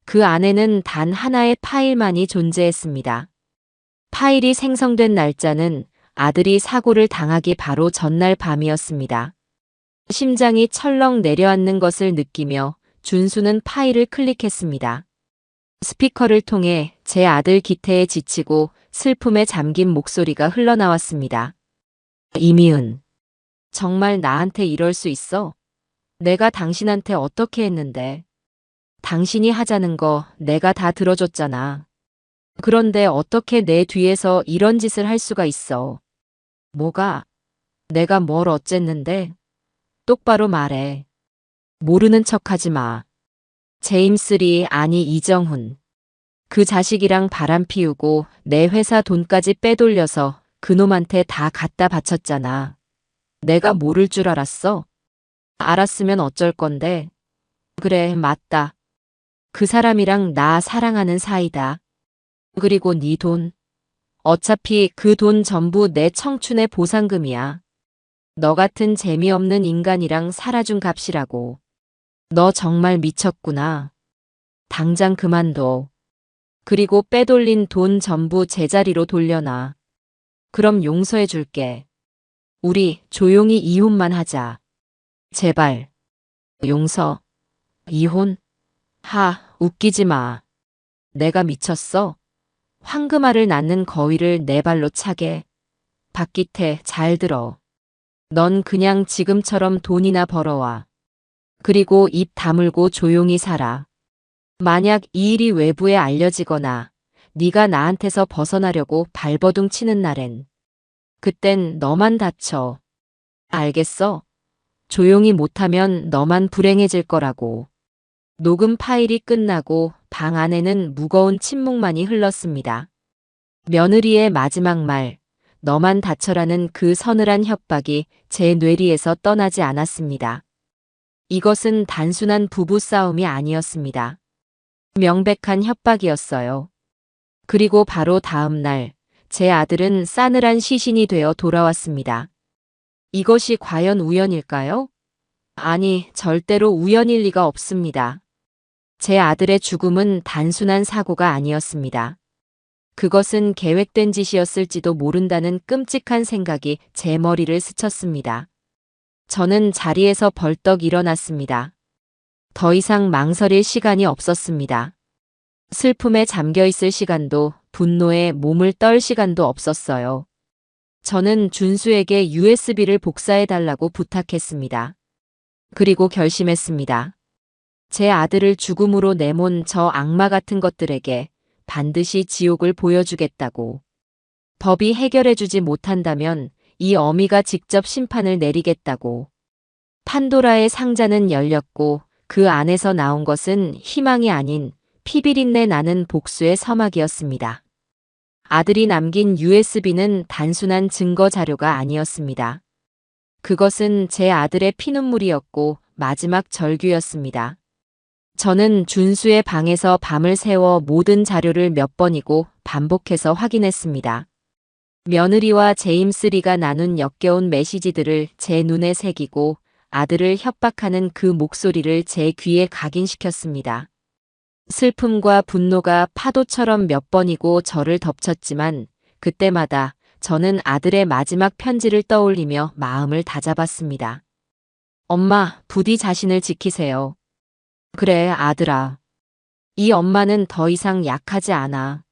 그 안에는 단 하나의 파일만이 존재했습니다. 파일이 생성된 날짜는 아들이 사고를 당하기 바로 전날 밤이었습니다. 심장이 철렁 내려앉는 것을 느끼며 준수는 파일을 클릭했습니다. 스피커를 통해 제 아들 기태에 지치고 슬픔에 잠긴 목소리가 흘러나왔습니다. 이미은, 정말 나한테 이럴 수 있어? 내가 당신한테 어떻게 했는데? 당신이 하자는 거 내가 다 들어줬잖아. 그런데 어떻게 내 뒤에서 이런 짓을 할 수가 있어? 뭐가? 내가 뭘 어쨌는데? 똑바로 말해. 모르는 척하지 마. 제임스 리 아니 이정훈. 그 자식이랑 바람 피우고 내 회사 돈까지 빼돌려서 그놈한테 다 갖다 바쳤잖아. 내가 모를 줄 알았어? 알았으면 어쩔 건데. 그래, 맞다. 그 사람이랑 나 사랑하는 사이다. 그리고 네 돈. 어차피 그 돈 전부 내 청춘의 보상금이야. 너 같은 재미없는 인간이랑 살아준 값이라고. 너 정말 미쳤구나. 당장 그만둬. 그리고 빼돌린 돈 전부 제자리로 돌려놔. 그럼 용서해 줄게. 우리 조용히 이혼만 하자. 제발. 용서. 이혼? 웃기지 마. 내가 미쳤어? 황금알을 낳는 거위를 내 발로 차게. 박기태, 잘 들어. 넌 그냥 지금처럼 돈이나 벌어와. 그리고 입 다물고 조용히 살아. 만약 이 일이 외부에 알려지거나 네가 나한테서 벗어나려고 발버둥 치는 날엔 그땐 너만 다쳐. 알겠어? 조용히 못하면 너만 불행해질 거라고. 녹음 파일이 끝나고 방 안에는 무거운 침묵만이 흘렀습니다. 며느리의 마지막 말, 너만 다쳐라는 그 서늘한 협박이 제 뇌리에서 떠나지 않았습니다. 이것은 단순한 부부 싸움이 아니었습니다. 명백한 협박이었어요. 그리고 바로 다음 날, 제 아들은 싸늘한 시신이 되어 돌아왔습니다. 이것이 과연 우연일까요? 아니, 절대로 우연일 리가 없습니다. 제 아들의 죽음은 단순한 사고가 아니었습니다. 그것은 계획된 짓이었을지도 모른다는 끔찍한 생각이 제 머리를 스쳤습니다. 저는 자리에서 벌떡 일어났습니다. 더 이상 망설일 시간이 없었습니다. 슬픔에 잠겨 있을 시간도 분노에 몸을 떨 시간도 없었어요. 저는 준수에게 USB를 복사해달라고 부탁했습니다. 그리고 결심했습니다. 제 아들을 죽음으로 내몬 저 악마 같은 것들에게 반드시 지옥을 보여주겠다고. 법이 해결해주지 못한다면 이 어미가 직접 심판을 내리겠다고. 판도라의 상자는 열렸고 그 안에서 나온 것은 희망이 아닌 피비린내 나는 복수의 서막이었습니다. 아들이 남긴 USB는 단순한 증거 자료가 아니었습니다. 그것은 제 아들의 피눈물이었고 마지막 절규였습니다. 저는 준수의 방에서 밤을 새워 모든 자료를 몇 번이고 반복해서 확인했습니다. 며느리와 제임스 리가 나눈 역겨운 메시지들을 제 눈에 새기고 아들을 협박하는 그 목소리를 제 귀에 각인시켰습니다. 슬픔과 분노가 파도처럼 몇 번이고 저를 덮쳤지만 그때마다 저는 아들의 마지막 편지를 떠올리며 마음을 다잡았습니다. 엄마, 부디 자신을 지키세요. 그래, 아들아. 이 엄마는 더 이상 약하지 않아.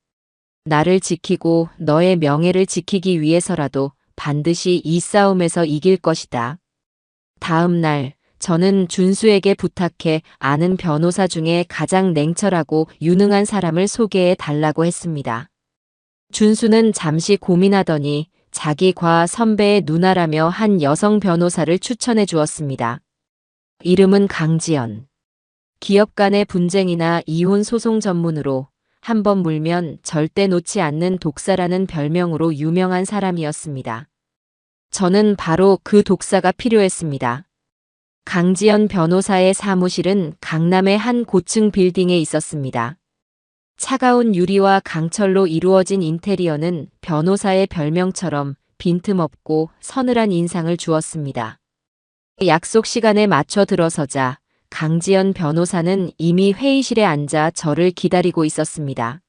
나를 지키고 너의 명예를 지키기 위해서라도 반드시 이 싸움에서 이길 것이다. 다음 날, 저는 준수에게 부탁해 아는 변호사 중에 가장 냉철하고 유능한 사람을 소개해 달라고 했습니다. 준수는 잠시 고민하더니 자기 과 선배의 누나라며 한 여성 변호사를 추천해 주었습니다. 이름은 강지연. 기업 간의 분쟁이나 이혼 소송 전문으로 한 번 물면 절대 놓지 않는 독사라는 별명으로 유명한 사람이었습니다. 저는 바로 그 독사가 필요했습니다. 강지연 변호사의 사무실은 강남의 한 고층 빌딩에 있었습니다. 차가운 유리와 강철로 이루어진 인테리어는 변호사의 별명처럼 빈틈없고 서늘한 인상을 주었습니다. 약속 시간에 맞춰 들어서자 강지연 변호사는 이미 회의실에 앉아 저를 기다리고 있었습니다.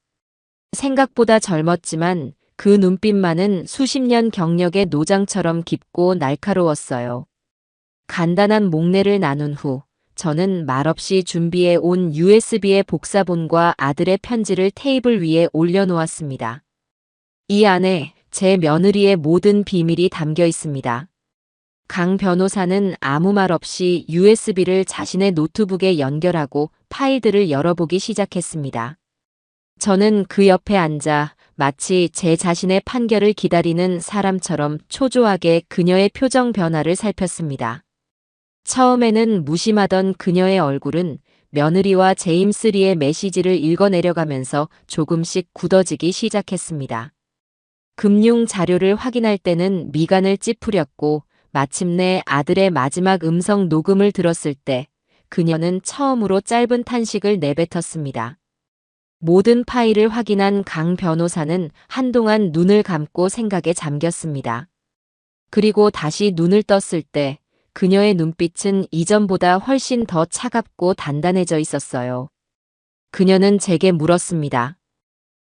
생각보다 젊었지만 그 눈빛만은 수십 년 경력의 노장처럼 깊고 날카로웠어요. 간단한 목례를 나눈 후 저는 말없이 준비해 온 USB의 복사본과 아들의 편지를 테이블 위에 올려놓았습니다. 이 안에 제 며느리의 모든 비밀이 담겨 있습니다. 강 변호사는 아무 말 없이 USB를 자신의 노트북에 연결하고 파일들을 열어보기 시작했습니다. 저는 그 옆에 앉아 마치 제 자신의 판결을 기다리는 사람처럼 초조하게 그녀의 표정 변화를 살폈습니다. 처음에는 무심하던 그녀의 얼굴은 며느리와 제임스 리의 메시지를 읽어내려가면서 조금씩 굳어지기 시작했습니다. 금융 자료를 확인할 때는 미간을 찌푸렸고 마침내 아들의 마지막 음성 녹음을 들었을 때 그녀는 처음으로 짧은 탄식을 내뱉었습니다. 모든 파일을 확인한 강 변호사는 한동안 눈을 감고 생각에 잠겼습니다. 그리고 다시 눈을 떴을 때 그녀의 눈빛은 이전보다 훨씬 더 차갑고 단단해져 있었어요. 그녀는 제게 물었습니다.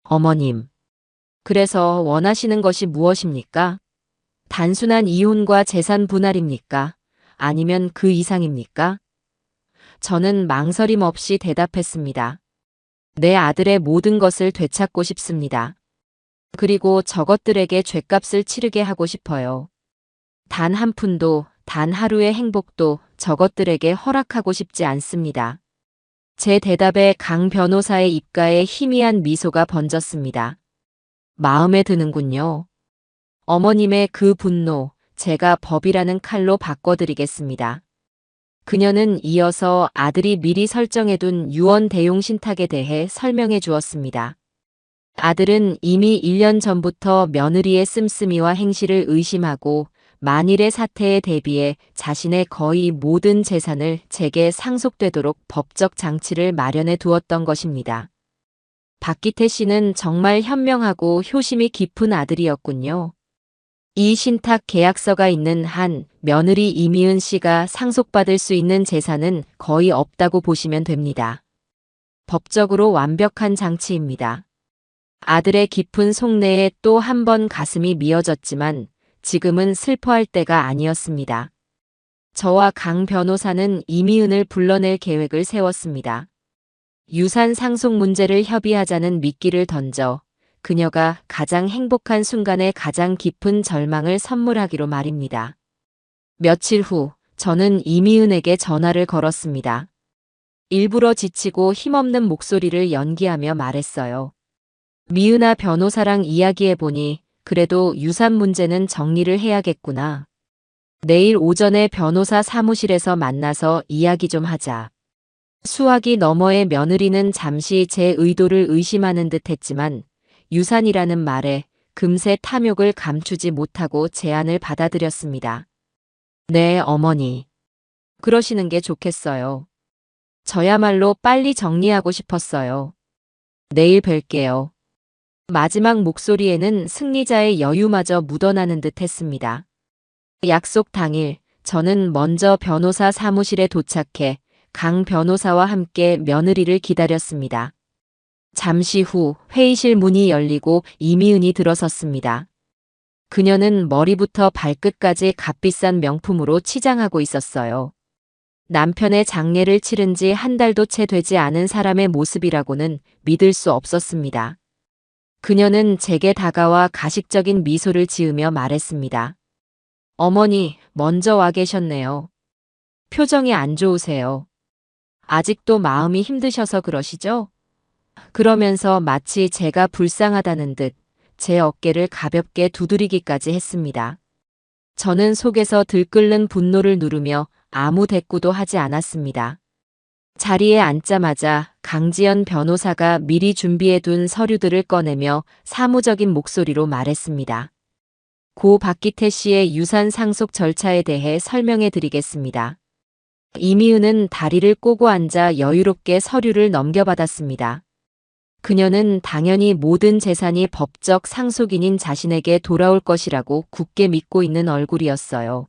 어머님, 그래서 원하시는 것이 무엇입니까? 단순한 이혼과 재산 분할입니까? 아니면 그 이상입니까? 저는 망설임 없이 대답했습니다. 내 아들의 모든 것을 되찾고 싶습니다. 그리고 저것들에게 죗값을 치르게 하고 싶어요. 단 한 푼도, 단 하루의 행복도 저것들에게 허락하고 싶지 않습니다. 제 대답에 강 변호사의 입가에 희미한 미소가 번졌습니다. 마음에 드는군요. 어머님의 그 분노, 제가 법이라는 칼로 바꿔드리겠습니다. 그녀는 이어서 아들이 미리 설정해둔 유언 대용 신탁에 대해 설명해 주었습니다. 아들은 이미 1년 전부터 며느리의 씀씀이와 행실을 의심하고 만일의 사태에 대비해 자신의 거의 모든 재산을 제게 상속되도록 법적 장치를 마련해 두었던 것입니다. 박기태 씨는 정말 현명하고 효심이 깊은 아들이었군요. 이 신탁 계약서가 있는 한 며느리 이미은 씨가 상속받을 수 있는 재산은 거의 없다고 보시면 됩니다. 법적으로 완벽한 장치입니다. 아들의 깊은 속내에 또 한 번 가슴이 미어졌지만 지금은 슬퍼할 때가 아니었습니다. 저와 강 변호사는 이미은을 불러낼 계획을 세웠습니다. 유산 상속 문제를 협의하자는 미끼를 던져 그녀가 가장 행복한 순간에 가장 깊은 절망을 선물하기로 말입니다. 며칠 후 저는 이미은에게 전화를 걸었습니다. 일부러 지치고 힘없는 목소리를 연기하며 말했어요. 미은아 변호사랑 이야기해보니 그래도 유산 문제는 정리를 해야겠구나. 내일 오전에 변호사 사무실에서 만나서 이야기 좀 하자. 수화기 너머의 며느리는 잠시 제 의도를 의심하는 듯 했지만 유산이라는 말에 금세 탐욕을 감추지 못하고 제안을 받아들였습니다. 네, 어머니. 그러시는 게 좋겠어요. 저야말로 빨리 정리하고 싶었어요. 내일 뵐게요. 마지막 목소리에는 승리자의 여유마저 묻어나는 듯 했습니다. 약속 당일, 저는 먼저 변호사 사무실에 도착해 강 변호사와 함께 며느리를 기다렸습니다. 잠시 후 회의실 문이 열리고 이미은이 들어섰습니다. 그녀는 머리부터 발끝까지 값비싼 명품으로 치장하고 있었어요. 남편의 장례를 치른 지 한 달도 채 되지 않은 사람의 모습이라고는 믿을 수 없었습니다. 그녀는 제게 다가와 가식적인 미소를 지으며 말했습니다. 어머니, 먼저 와 계셨네요. 표정이 안 좋으세요. 아직도 마음이 힘드셔서 그러시죠? 그러면서 마치 제가 불쌍하다는 듯 제 어깨를 가볍게 두드리기까지 했습니다. 저는 속에서 들끓는 분노를 누르며 아무 대꾸도 하지 않았습니다. 자리에 앉자마자 강지연 변호사가 미리 준비해둔 서류들을 꺼내며 사무적인 목소리로 말했습니다. 고 박기태 씨의 유산 상속 절차에 대해 설명해 드리겠습니다. 이미은은 다리를 꼬고 앉아 여유롭게 서류를 넘겨받았습니다. 그녀는 당연히 모든 재산이 법적 상속인인 자신에게 돌아올 것이라고 굳게 믿고 있는 얼굴이었어요.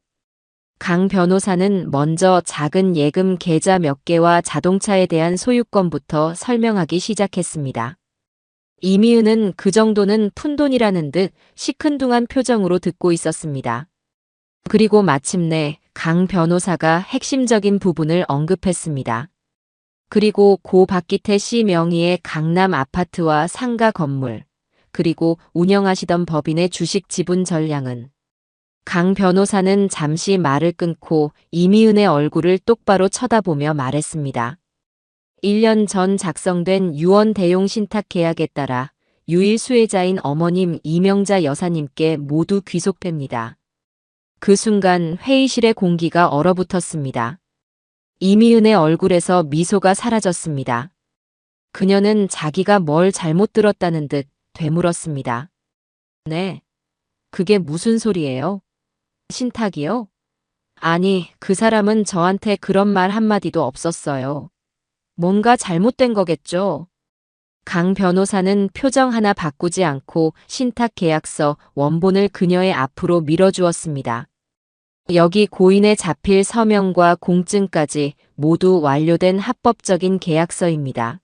강 변호사는 먼저 작은 예금 계좌 몇 개와 자동차에 대한 소유권부터 설명하기 시작했습니다. 이미은은 그 정도는 푼돈이라는 듯 시큰둥한 표정으로 듣고 있었습니다. 그리고 마침내 강 변호사가 핵심적인 부분을 언급했습니다. 그리고 고 박기태 씨 명의의 강남 아파트와 상가 건물, 그리고 운영하시던 법인의 주식 지분 전량은. 강 변호사는 잠시 말을 끊고 이미은의 얼굴을 똑바로 쳐다보며 말했습니다. 1년 전 작성된 유언 대용 신탁 계약에 따라 유일 수혜자인 어머님 이명자 여사님께 모두 귀속됩니다. 그 순간 회의실의 공기가 얼어붙었습니다. 이미은의 얼굴에서 미소가 사라졌습니다. 그녀는 자기가 뭘 잘못 들었다는 듯 되물었습니다. 네, 그게 무슨 소리예요? 신탁이요? 아니, 그 사람은 저한테 그런 말 한마디도 없었어요. 뭔가 잘못된 거겠죠? 강 변호사는 표정 하나 바꾸지 않고 신탁 계약서 원본을 그녀의 앞으로 밀어주었습니다. 여기 고인의 자필 서명과 공증까지 모두 완료된 합법적인 계약서입니다.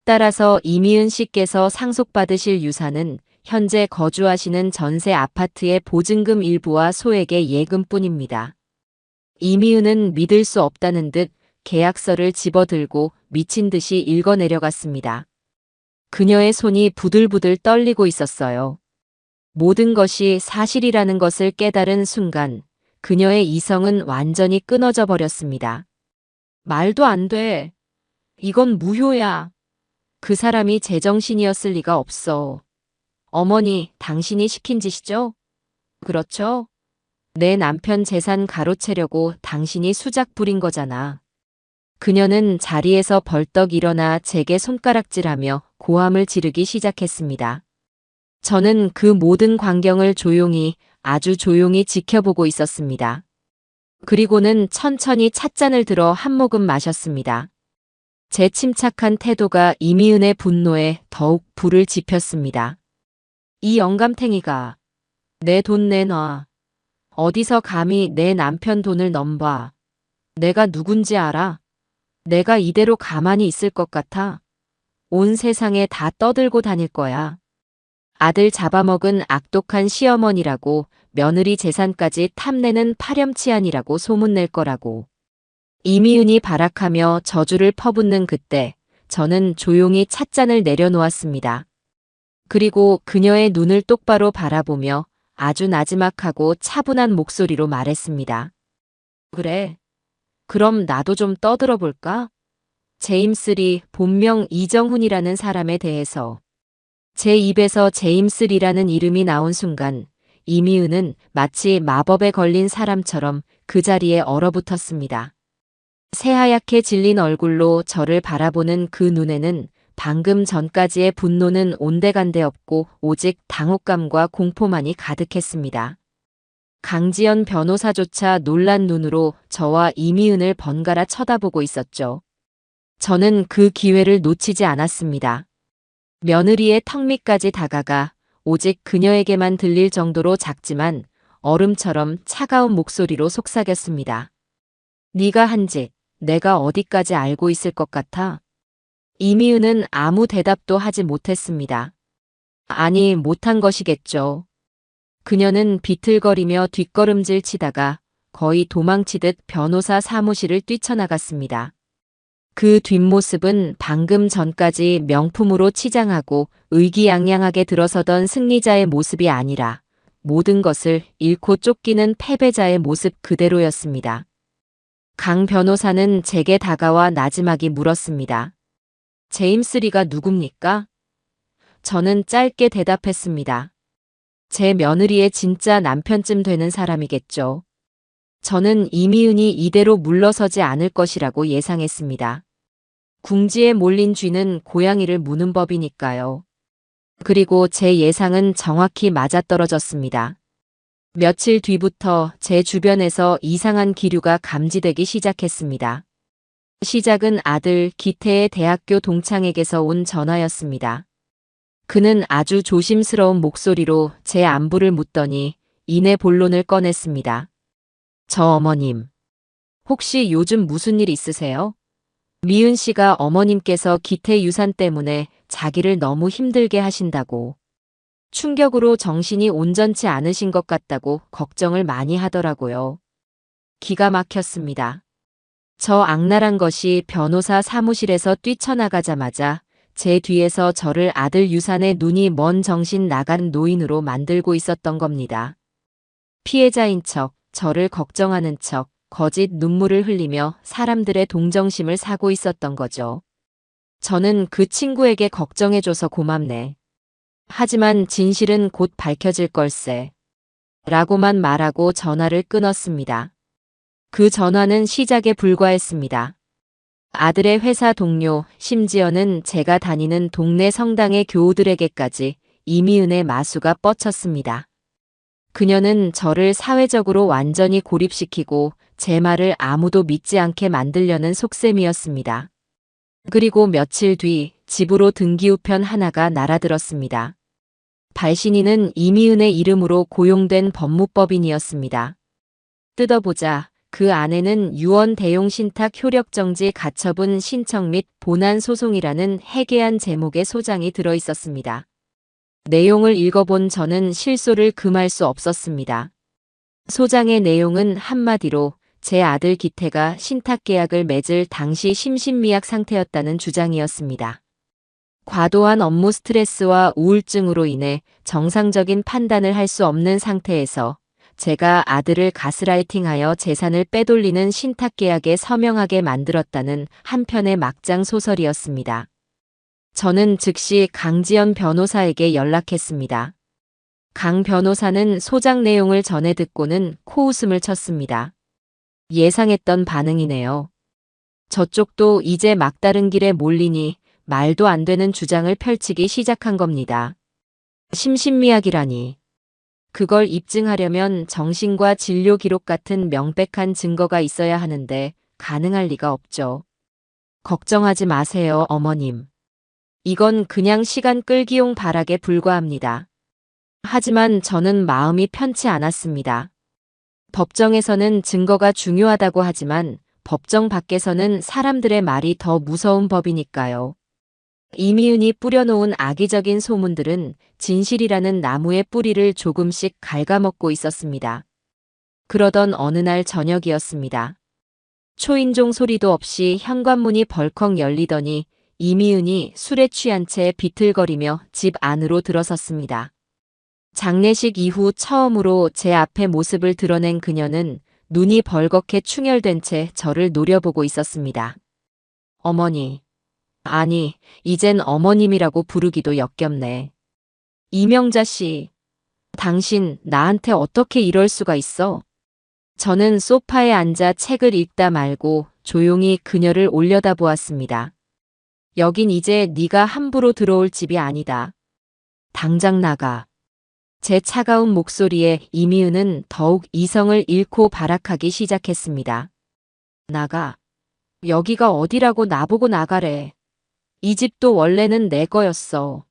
따라서 이미은 씨께서 상속받으실 유산은 현재 거주하시는 전세 아파트의 보증금 일부와 소액의 예금뿐입니다. 이미은은 믿을 수 없다는 듯 계약서를 집어들고 미친 듯이 읽어내려갔습니다. 그녀의 손이 부들부들 떨리고 있었어요. 모든 것이 사실이라는 것을 깨달은 순간 그녀의 이성은 완전히 끊어져 버렸습니다. 말도 안 돼. 이건 무효야. 그 사람이 제정신이었을 리가 없어. 어머니, 당신이 시킨 짓이죠? 그렇죠? 내 남편 재산 가로채려고 당신이 수작 부린 거잖아. 그녀는 자리에서 벌떡 일어나 제게 손가락질하며 고함을 지르기 시작했습니다. 저는 그 모든 광경을 조용히, 아주 조용히 지켜보고 있었습니다. 그리고는 천천히 찻잔을 들어 한 모금 마셨습니다. 제 침착한 태도가 이미은의 분노에 더욱 불을 지폈습니다. 이 영감탱이가 내 돈 내놔. 어디서 감히 내 남편 돈을 넘봐. 내가 누군지 알아? 내가 이대로 가만히 있을 것 같아? 온 세상에 다 떠들고 다닐 거야. 아들 잡아먹은 악독한 시어머니라고, 며느리 재산까지 탐내는 파렴치한이라고 소문낼 거라고. 이미은이 발악하며 저주를 퍼붓는 그때 저는 조용히 찻잔을 내려놓았습니다. 그리고 그녀의 눈을 똑바로 바라보며 아주 나지막하고 차분한 목소리로 말했습니다. 그래. 그럼 나도 좀 떠들어 볼까? 제임스 리, 본명 이정훈이라는 사람에 대해서. 제 입에서 제임스 리라는 이름이 나온 순간 이미은은 마치 마법에 걸린 사람처럼 그 자리에 얼어붙었습니다. 새하얗게 질린 얼굴로 저를 바라보는 그 눈에는 방금 전까지의 분노는 온데간데 없고 오직 당혹감과 공포만이 가득했습니다. 강지연 변호사조차 놀란 눈으로 저와 이미은을 번갈아 쳐다보고 있었죠. 저는 그 기회를 놓치지 않았습니다. 며느리의 턱 밑까지 다가가 오직 그녀에게만 들릴 정도로 작지만 얼음처럼 차가운 목소리로 속삭였습니다. 네가 한 짓, 내가 어디까지 알고 있을 것 같아? 이미은은 아무 대답도 하지 못했습니다. 아니, 못한 것이겠죠. 그녀는 비틀거리며 뒷걸음질 치다가 거의 도망치듯 변호사 사무실을 뛰쳐나갔습니다. 그 뒷모습은 방금 전까지 명품으로 치장하고 의기양양하게 들어서던 승리자의 모습이 아니라 모든 것을 잃고 쫓기는 패배자의 모습 그대로였습니다. 강 변호사는 제게 다가와 나지막이 물었습니다. 제임스 리가 누굽니까? 저는 짧게 대답했습니다. 제 며느리의 진짜 남편쯤 되는 사람이겠죠. 저는 이미은이 이대로 물러서지 않을 것이라고 예상했습니다. 궁지에 몰린 쥐는 고양이를 무는 법이니까요. 그리고 제 예상은 정확히 맞아떨어졌습니다. 며칠 뒤부터 제 주변에서 이상한 기류가 감지되기 시작했습니다. 시작은 아들 기태의 대학교 동창에게서 온 전화였습니다. 그는 아주 조심스러운 목소리로 제 안부를 묻더니 이내 본론을 꺼냈습니다. 저 어머님, 혹시 요즘 무슨 일 있으세요? 미은 씨가 어머님께서 기태 유산 때문에 자기를 너무 힘들게 하신다고, 충격으로 정신이 온전치 않으신 것 같다고 걱정을 많이 하더라고요. 기가 막혔습니다. 저 악랄한 것이 변호사 사무실에서 뛰쳐나가자마자 제 뒤에서 저를 아들 유산에 눈이 먼 정신 나간 노인으로 만들고 있었던 겁니다. 피해자인 척, 저를 걱정하는 척, 거짓 눈물을 흘리며 사람들의 동정심을 사고 있었던 거죠. 저는 그 친구에게 걱정해줘서 고맙네. 하지만 진실은 곧 밝혀질 걸세. 라고만 말하고 전화를 끊었습니다. 그 전화는 시작에 불과했습니다. 아들의 회사 동료, 심지어는 제가 다니는 동네 성당의 교우들에게까지 이미은의 마수가 뻗쳤습니다. 그녀는 저를 사회적으로 완전히 고립시키고 제 말을 아무도 믿지 않게 만들려는 속셈이었습니다. 그리고 며칠 뒤 집으로 등기우편 하나가 날아들었습니다. 발신인은 이미은의 이름으로 고용된 법무법인이었습니다. 뜯어보자 그 안에는 유언 대용 신탁 효력정지 가처분 신청 및 본안 소송이라는 해괴한 제목의 소장이 들어 있었습니다. 내용을 읽어본 저는 실소를 금할 수 없었습니다. 소장의 내용은 한마디로 제 아들 기태가 신탁계약을 맺을 당시 심신미약 상태였다는 주장이었습니다. 과도한 업무 스트레스와 우울증으로 인해 정상적인 판단을 할 수 없는 상태에서 제가 아들을 가스라이팅하여 재산을 빼돌리는 신탁계약에 서명하게 만들었다는 한편의 막장 소설이었습니다. 저는 즉시 강지연 변호사에게 연락했습니다. 강 변호사는 소장 내용을 전해 듣고는 코웃음을 쳤습니다. 예상했던 반응이네요. 저쪽도 이제 막다른 길에 몰리니 말도 안 되는 주장을 펼치기 시작한 겁니다. 심신미약이라니. 그걸 입증하려면 정신과 진료 기록 같은 명백한 증거가 있어야 하는데 가능할 리가 없죠. 걱정하지 마세요, 어머님. 이건 그냥 시간 끌기용 발악에 불과합니다. 하지만 저는 마음이 편치 않았습니다. 법정에서는 증거가 중요하다고 하지만 법정 밖에서는 사람들의 말이 더 무서운 법이니까요. 이미은이 뿌려놓은 악의적인 소문들은 진실이라는 나무의 뿌리를 조금씩 갉아먹고 있었습니다. 그러던 어느 날 저녁이었습니다. 초인종 소리도 없이 현관문이 벌컥 열리더니 이미은이 술에 취한 채 비틀거리며 집 안으로 들어섰습니다. 장례식 이후 처음으로 제 앞에 모습을 드러낸 그녀는 눈이 벌겋게 충혈된 채 저를 노려보고 있었습니다. 어머니. 아니, 이젠 어머님이라고 부르기도 역겹네. 이명자 씨, 당신 나한테 어떻게 이럴 수가 있어? 저는 소파에 앉아 책을 읽다 말고 조용히 그녀를 올려다보았습니다. 여긴 이제 네가 함부로 들어올 집이 아니다. 당장 나가. 제 차가운 목소리에 이미은은 더욱 이성을 잃고 발악하기 시작했습니다. 나가. 여기가 어디라고 나보고 나가래. 이 집도 원래는 내 거였어.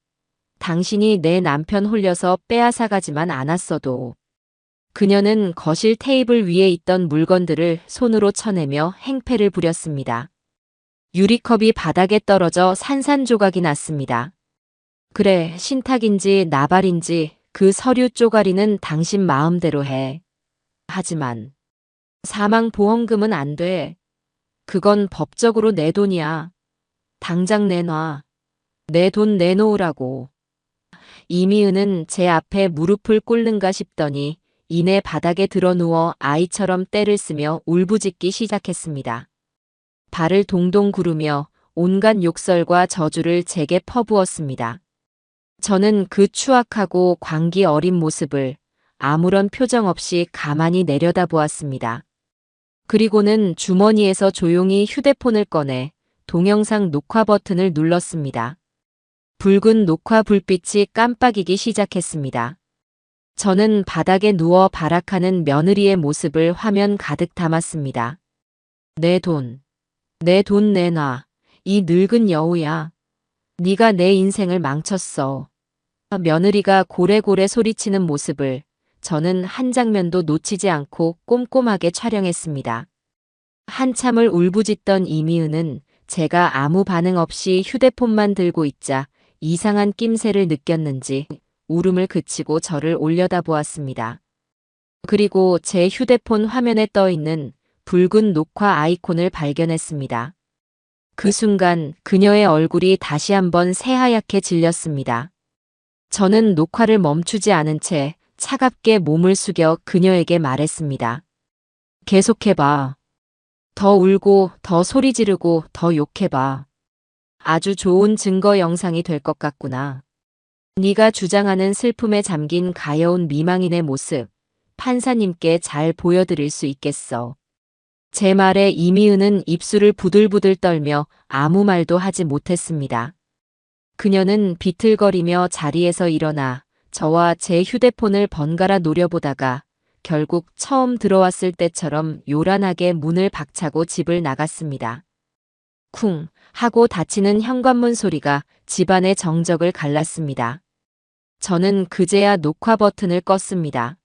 당신이 내 남편 홀려서 빼앗아가지만 않았어도. 그녀는 거실 테이블 위에 있던 물건들을 손으로 쳐내며 행패를 부렸습니다. 유리컵이 바닥에 떨어져 산산조각이 났습니다. 그래, 신탁인지 나발인지 그 서류 쪼가리는 당신 마음대로 해. 하지만 사망보험금은 안 돼. 그건 법적으로 내 돈이야. 당장 내놔. 내 돈 내놓으라고. 이미은은 제 앞에 무릎을 꿇는가 싶더니 이내 바닥에 드러누워 아이처럼 떼를 쓰며 울부짖기 시작했습니다. 발을 동동 구르며 온갖 욕설과 저주를 제게 퍼부었습니다. 저는 그 추악하고 광기 어린 모습을 아무런 표정 없이 가만히 내려다보았습니다. 그리고는 주머니에서 조용히 휴대폰을 꺼내 동영상 녹화 버튼을 눌렀습니다. 붉은 녹화 불빛이 깜빡이기 시작했습니다. 저는 바닥에 누워 발악하는 며느리의 모습을 화면 가득 담았습니다. 내 돈 내놔. 이 늙은 여우야. 네가 내 인생을 망쳤어. 며느리가 고래고래 소리치는 모습을 저는 한 장면도 놓치지 않고 꼼꼼하게 촬영했습니다. 한참을 울부짖던 이미은은 제가 아무 반응 없이 휴대폰만 들고 있자 이상한 낌새를 느꼈는지 울음을 그치고 저를 올려다보았습니다. 그리고 제 휴대폰 화면에 떠있는 붉은 녹화 아이콘을 발견했습니다. 그 순간 그녀의 얼굴이 다시 한번 새하얗게 질렸습니다. 저는 녹화를 멈추지 않은 채 차갑게 몸을 숙여 그녀에게 말했습니다. 계속해봐. 더 울고 더 소리 지르고 더 욕해봐. 아주 좋은 증거 영상이 될 것 같구나. 네가 주장하는 슬픔에 잠긴 가여운 미망인의 모습, 판사님께 잘 보여드릴 수 있겠어. 제 말에 이미은은 입술을 부들부들 떨며 아무 말도 하지 못했습니다. 그녀는 비틀거리며 자리에서 일어나 저와 제 휴대폰을 번갈아 노려보다가 결국 처음 들어왔을 때처럼 요란하게 문을 박차고 집을 나갔습니다. 쿵 하고 닫히는 현관문 소리가 집안의 정적을 갈랐습니다. 저는 그제야 녹화 버튼을 껐습니다.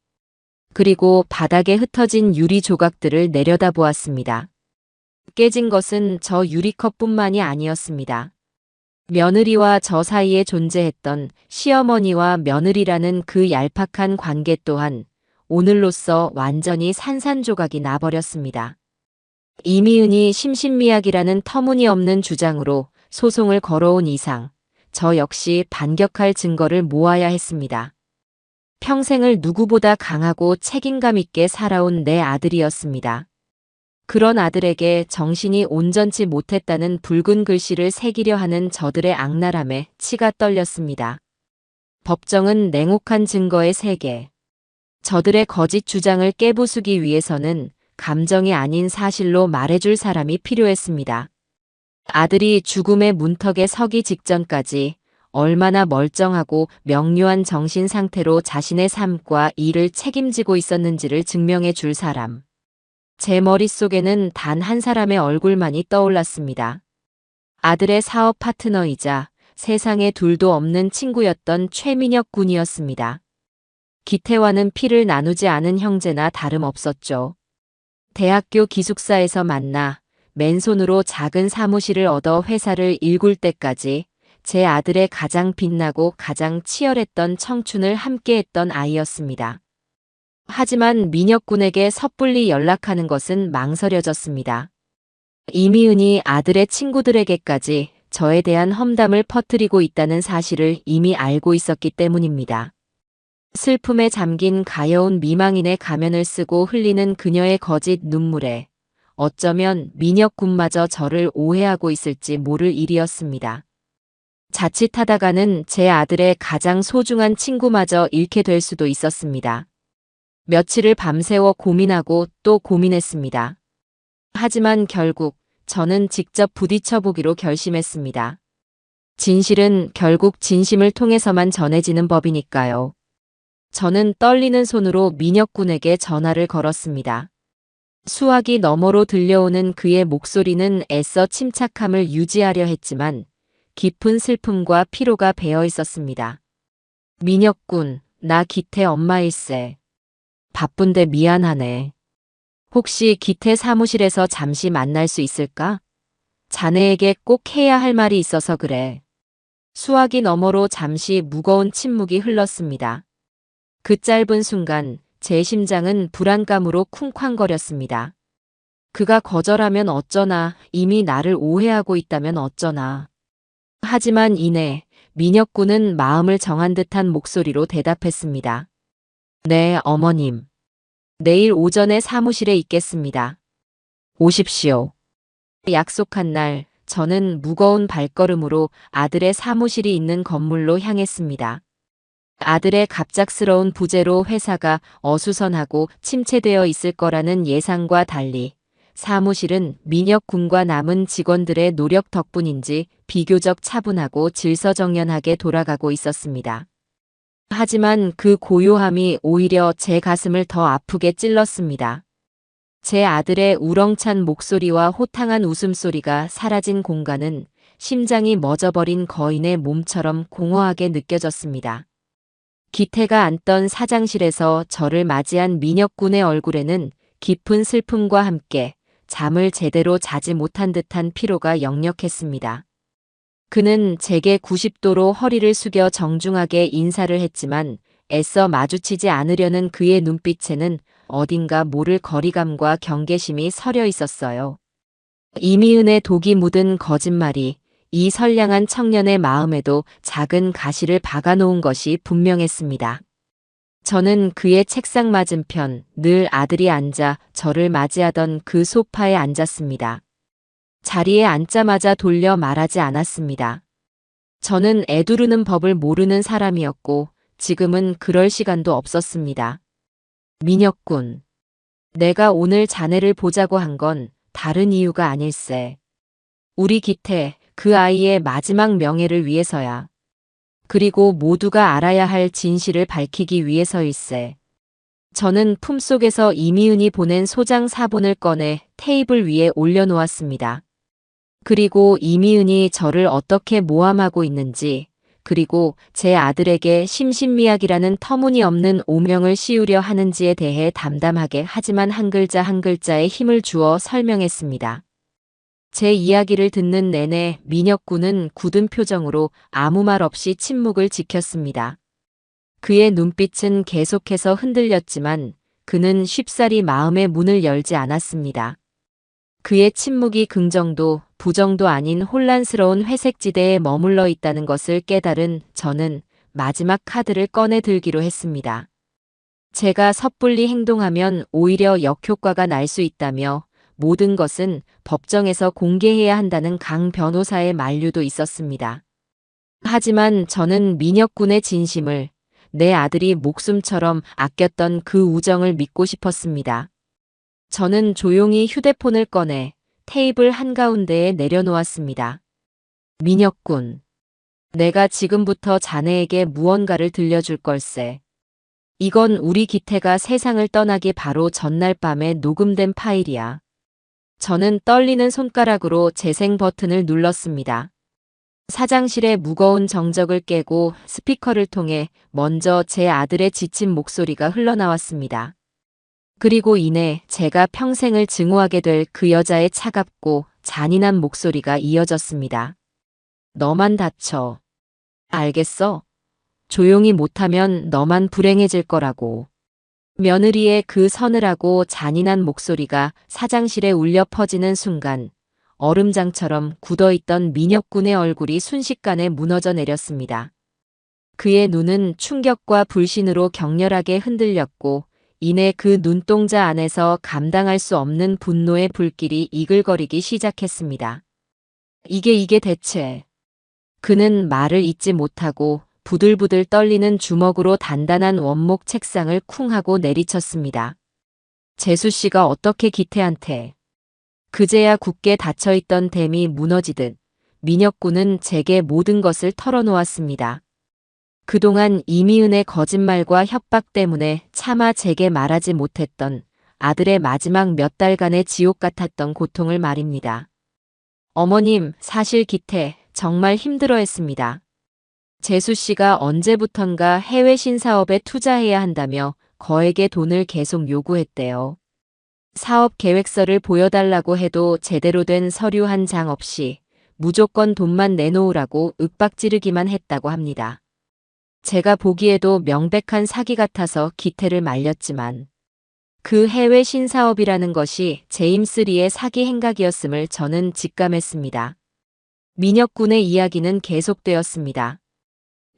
그리고 바닥에 흩어진 유리 조각들을 내려다보았습니다. 깨진 것은 저 유리컵뿐만이 아니었습니다. 며느리와 저 사이에 존재했던 시어머니와 며느리라는 그 얄팍한 관계 또한 오늘로써 완전히 산산조각이 나버렸습니다. 이미은이 심신미약이라는 터무니없는 주장으로 소송을 걸어온 이상 저 역시 반격할 증거를 모아야 했습니다. 평생을 누구보다 강하고 책임감 있게 살아온 내 아들이었습니다. 그런 아들에게 정신이 온전치 못했다는 붉은 글씨를 새기려 하는 저들의 악랄함에 치가 떨렸습니다. 법정은 냉혹한 증거의 세계. 저들의 거짓 주장을 깨부수기 위해서는 감정이 아닌 사실로 말해줄 사람이 필요했습니다. 아들이 죽음의 문턱에 서기 직전까지 얼마나 멀쩡하고 명료한 정신 상태로 자신의 삶과 일을 책임지고 있었는지를 증명해 줄 사람. 제 머릿속에는 단 한 사람의 얼굴만이 떠올랐습니다. 아들의 사업 파트너이자 세상에 둘도 없는 친구였던 최민혁 군이었습니다. 기태와는 피를 나누지 않은 형제나 다름없었죠. 대학교 기숙사에서 만나 맨손으로 작은 사무실을 얻어 회사를 일굴 때까지 제 아들의 가장 빛나고 가장 치열했던 청춘을 함께했던 아이였습니다. 하지만 민혁 군에게 섣불리 연락하는 것은 망설여졌습니다. 이미은이 아들의 친구들에게까지 저에 대한 험담을 퍼뜨리고 있다는 사실을 이미 알고 있었기 때문입니다. 슬픔에 잠긴 가여운 미망인의 가면을 쓰고 흘리는 그녀의 거짓 눈물에 어쩌면 민혁 군마저 저를 오해하고 있을지 모를 일이었습니다. 자칫하다가는 제 아들의 가장 소중한 친구마저 잃게 될 수도 있었습니다. 며칠을 밤새워 고민하고 또 고민했습니다. 하지만 결국 저는 직접 부딪혀보기로 결심했습니다. 진실은 결국 진심을 통해서만 전해지는 법이니까요. 저는 떨리는 손으로 민혁 군에게 전화를 걸었습니다. 수화기 너머로 들려오는 그의 목소리는 애써 침착함을 유지하려 했지만 깊은 슬픔과 피로가 배어 있었습니다. 민혁군, 나 기태 엄마일세. 바쁜데 미안하네. 혹시 기태 사무실에서 잠시 만날 수 있을까? 자네에게 꼭 해야 할 말이 있어서 그래. 수화기 너머로 잠시 무거운 침묵이 흘렀습니다. 그 짧은 순간 제 심장은 불안감으로 쿵쾅거렸습니다. 그가 거절하면 어쩌나, 이미 나를 오해하고 있다면 어쩌나. 하지만 이내 민혁군은 마음을 정한 듯한 목소리로 대답했습니다. 네, 어머님. 내일 오전에 사무실에 있겠습니다. 오십시오. 약속한 날, 저는 무거운 발걸음으로 아들의 사무실이 있는 건물로 향했습니다. 아들의 갑작스러운 부재로 회사가 어수선하고 침체되어 있을 거라는 예상과 달리 사무실은 민혁 군과 남은 직원들의 노력 덕분인지 비교적 차분하고 질서정연하게 돌아가고 있었습니다. 하지만 그 고요함이 오히려 제 가슴을 더 아프게 찔렀습니다. 제 아들의 우렁찬 목소리와 호탕한 웃음소리가 사라진 공간은 심장이 멎어버린 거인의 몸처럼 공허하게 느껴졌습니다. 기태가 앉던 사장실에서 저를 맞이한 민혁군의 얼굴에는 깊은 슬픔과 함께 잠을 제대로 자지 못한 듯한 피로가 역력했습니다. 그는 제게 90도로 허리를 숙여 정중하게 인사를 했지만 애써 마주치지 않으려는 그의 눈빛에는 어딘가 모를 거리감과 경계심이 서려 있었어요. 이미은의 독이 묻은 거짓말이 이 선량한 청년의 마음에도 작은 가시를 박아놓은 것이 분명했습니다. 저는 그의 책상 맞은편 늘 아들이 앉아 저를 맞이하던 그 소파에 앉았습니다. 자리에 앉자마자 돌려 말하지 않았습니다. 저는 애두르는 법을 모르는 사람이었고 지금은 그럴 시간도 없었습니다. 민혁군, 내가 오늘 자네를 보자고 한 건 다른 이유가 아닐세. 우리 기태, 그 아이의 마지막 명예를 위해서야. 그리고 모두가 알아야 할 진실을 밝히기 위해서일세. 저는 품속에서 이미은이 보낸 소장 사본을 꺼내 테이블 위에 올려놓았습니다. 그리고 이미은이 저를 어떻게 모함하고 있는지, 그리고 제 아들에게 심신미약이라는 터무니없는 오명을 씌우려 하는지에 대해 담담하게 하지만 한 글자 한 글자에 힘을 주어 설명했습니다. 제 이야기를 듣는 내내 민혁군은 굳은 표정으로 아무 말 없이 침묵을 지켰습니다. 그의 눈빛은 계속해서 흔들렸지만 그는 쉽사리 마음의 문을 열지 않았습니다. 그의 침묵이 긍정도 부정도 아닌 혼란스러운 회색지대에 머물러 있다는 것을 깨달은 저는 마지막 카드를 꺼내 들기로 했습니다. 제가 섣불리 행동하면 오히려 역효과가 날 수 있다며 모든 것은 법정에서 공개해야 한다는 강 변호사의 만류도 있었습니다. 하지만 저는 민혁군의 진심을, 내 아들이 목숨처럼 아꼈던 그 우정을 믿고 싶었습니다. 저는 조용히 휴대폰을 꺼내 테이블 한가운데에 내려놓았습니다. 민혁군, 내가 지금부터 자네에게 무언가를 들려줄 걸세. 이건 우리 기태가 세상을 떠나기 바로 전날 밤에 녹음된 파일이야. 저는 떨리는 손가락으로 재생 버튼을 눌렀습니다. 사장실의 무거운 정적을 깨고 스피커를 통해 먼저 제 아들의 지친 목소리가 흘러나왔습니다. 그리고 이내 제가 평생을 증오하게 될 그 여자의 차갑고 잔인한 목소리가 이어졌습니다. 너만 다쳐. 알겠어? 조용히 못하면 너만 불행해질 거라고. 며느리의 그 서늘하고 잔인한 목소리가 사장실에 울려 퍼지는 순간 얼음장처럼 굳어있던 민혁군의 얼굴이 순식간에 무너져 내렸습니다. 그의 눈은 충격과 불신으로 격렬하게 흔들렸고 이내 그 눈동자 안에서 감당할 수 없는 분노의 불길이 이글거리기 시작했습니다. 이게 대체. 그는 말을 잇지 못하고 부들부들 떨리는 주먹으로 단단한 원목 책상을 쿵 하고 내리쳤습니다. 재수 씨가 어떻게 기태한테. 그제야 굳게 닫혀있던 댐이 무너지듯 민혁군은 제게 모든 것을 털어놓았습니다. 그동안 이미은의 거짓말과 협박 때문에 차마 제게 말하지 못했던 아들의 마지막 몇 달간의 지옥 같았던 고통을 말입니다. 어머님, 사실 기태 정말 힘들어했습니다. 재수 씨가 언제부턴가 해외 신사업에 투자해야 한다며 거액의 돈을 계속 요구했대요. 사업 계획서를 보여달라고 해도 제대로 된 서류 한 장 없이 무조건 돈만 내놓으라고 윽박지르기만 했다고 합니다. 제가 보기에도 명백한 사기 같아서 기태를 말렸지만 그 해외 신사업이라는 것이 제임스 리의 사기 행각이었음을 저는 직감했습니다. 민혁 군의 이야기는 계속되었습니다.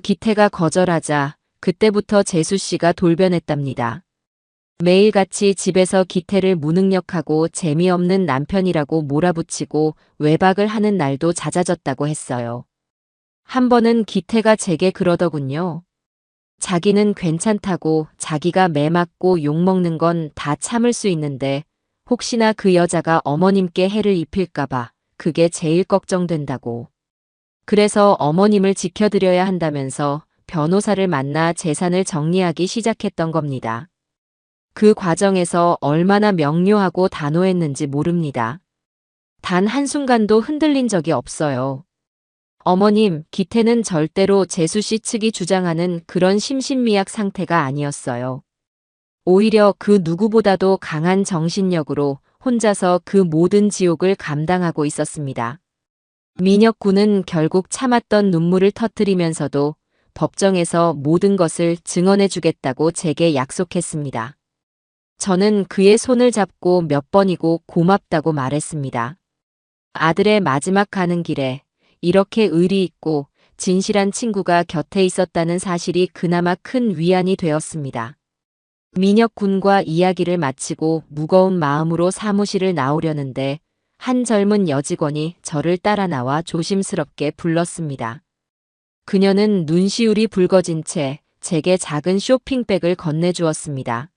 기태가 거절하자 그때부터 재수 씨가 돌변했답니다. 매일같이 집에서 기태를 무능력하고 재미없는 남편이라고 몰아붙이고 외박을 하는 날도 잦아졌다고 했어요. 한 번은 기태가 제게 그러더군요. 자기는 괜찮다고 자기가 매 맞고 욕먹는 건 다 참을 수 있는데 혹시나 그 여자가 어머님께 해를 입힐까봐 그게 제일 걱정된다고. 그래서 어머님을 지켜드려야 한다면서 변호사를 만나 재산을 정리하기 시작했던 겁니다. 그 과정에서 얼마나 명료하고 단호했는지 모릅니다. 단 한순간도 흔들린 적이 없어요. 어머님, 기태는 절대로 재수 씨 측이 주장하는 그런 심신미약 상태가 아니었어요. 오히려 그 누구보다도 강한 정신력으로 혼자서 그 모든 지옥을 감당하고 있었습니다. 민혁 군은 결국 참았던 눈물을 터뜨리면서도 법정에서 모든 것을 증언해주겠다고 제게 약속했습니다. 저는 그의 손을 잡고 몇 번이고 고맙다고 말했습니다. 아들의 마지막 가는 길에 이렇게 의리 있고 진실한 친구가 곁에 있었다는 사실이 그나마 큰 위안이 되었습니다. 민혁 군과 이야기를 마치고 무거운 마음으로 사무실을 나오려는데 한 젊은 여직원이 저를 따라 나와 조심스럽게 불렀습니다. 그녀는 눈시울이 붉어진 채 제게 작은 쇼핑백을 건네주었습니다.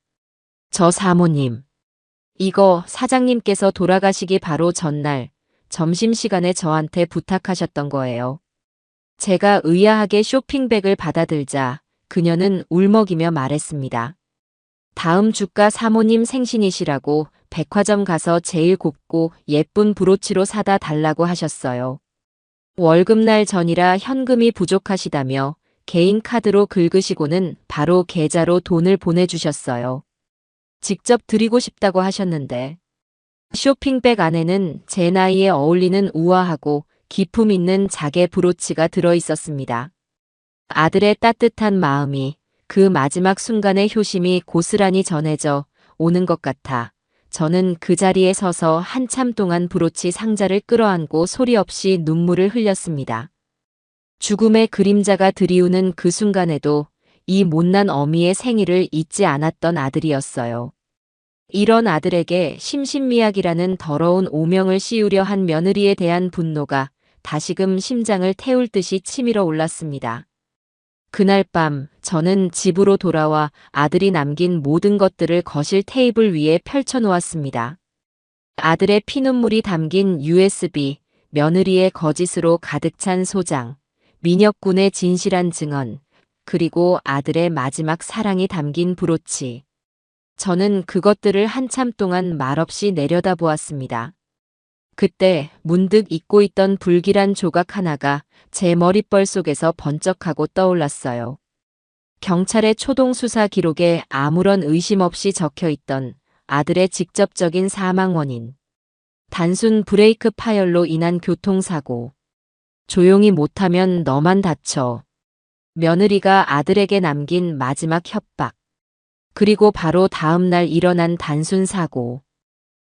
저 사모님, 이거 사장님께서 돌아가시기 바로 전날 점심시간에 저한테 부탁하셨던 거예요. 제가 의아하게 쇼핑백을 받아들자 그녀는 울먹이며 말했습니다. 다음 주가 사모님 생신이시라고 백화점 가서 제일 곱고 예쁜 브로치로 사다 달라고 하셨어요. 월급날 전이라 현금이 부족하시다며 개인 카드로 긁으시고는 바로 계좌로 돈을 보내주셨어요. 직접 드리고 싶다고 하셨는데 쇼핑백 안에는 제 나이에 어울리는 우아하고 기품 있는 자개 브로치가 들어있었습니다. 아들의 따뜻한 마음이 그 마지막 순간의 효심이 고스란히 전해져 오는 것 같아 저는 그 자리에 서서 한참 동안 브로치 상자를 끌어안고 소리 없이 눈물을 흘렸습니다. 죽음의 그림자가 드리우는 그 순간에도 이 못난 어미의 생일을 잊지 않았던 아들이었어요. 이런 아들에게 심신미약이라는 더러운 오명을 씌우려 한 며느리에 대한 분노가 다시금 심장을 태울 듯이 치밀어 올랐습니다. 그날 밤 저는 집으로 돌아와 아들이 남긴 모든 것들을 거실 테이블 위에 펼쳐놓았습니다. 아들의 피눈물이 담긴 USB, 며느리의 거짓으로 가득 찬 소장, 민혁 군의 진실한 증언, 그리고 아들의 마지막 사랑이 담긴 브로치. 저는 그것들을 한참 동안 말없이 내려다보았습니다. 그때 문득 잊고 있던 불길한 조각 하나가 제 머릿벌 속에서 번쩍하고 떠올랐어요. 경찰의 초동 수사 기록에 아무런 의심 없이 적혀있던 아들의 직접적인 사망 원인. 단순 브레이크 파열로 인한 교통사고. 조용히 못하면 너만 다쳐. 며느리가 아들에게 남긴 마지막 협박. 그리고 바로 다음 날 일어난 단순 사고.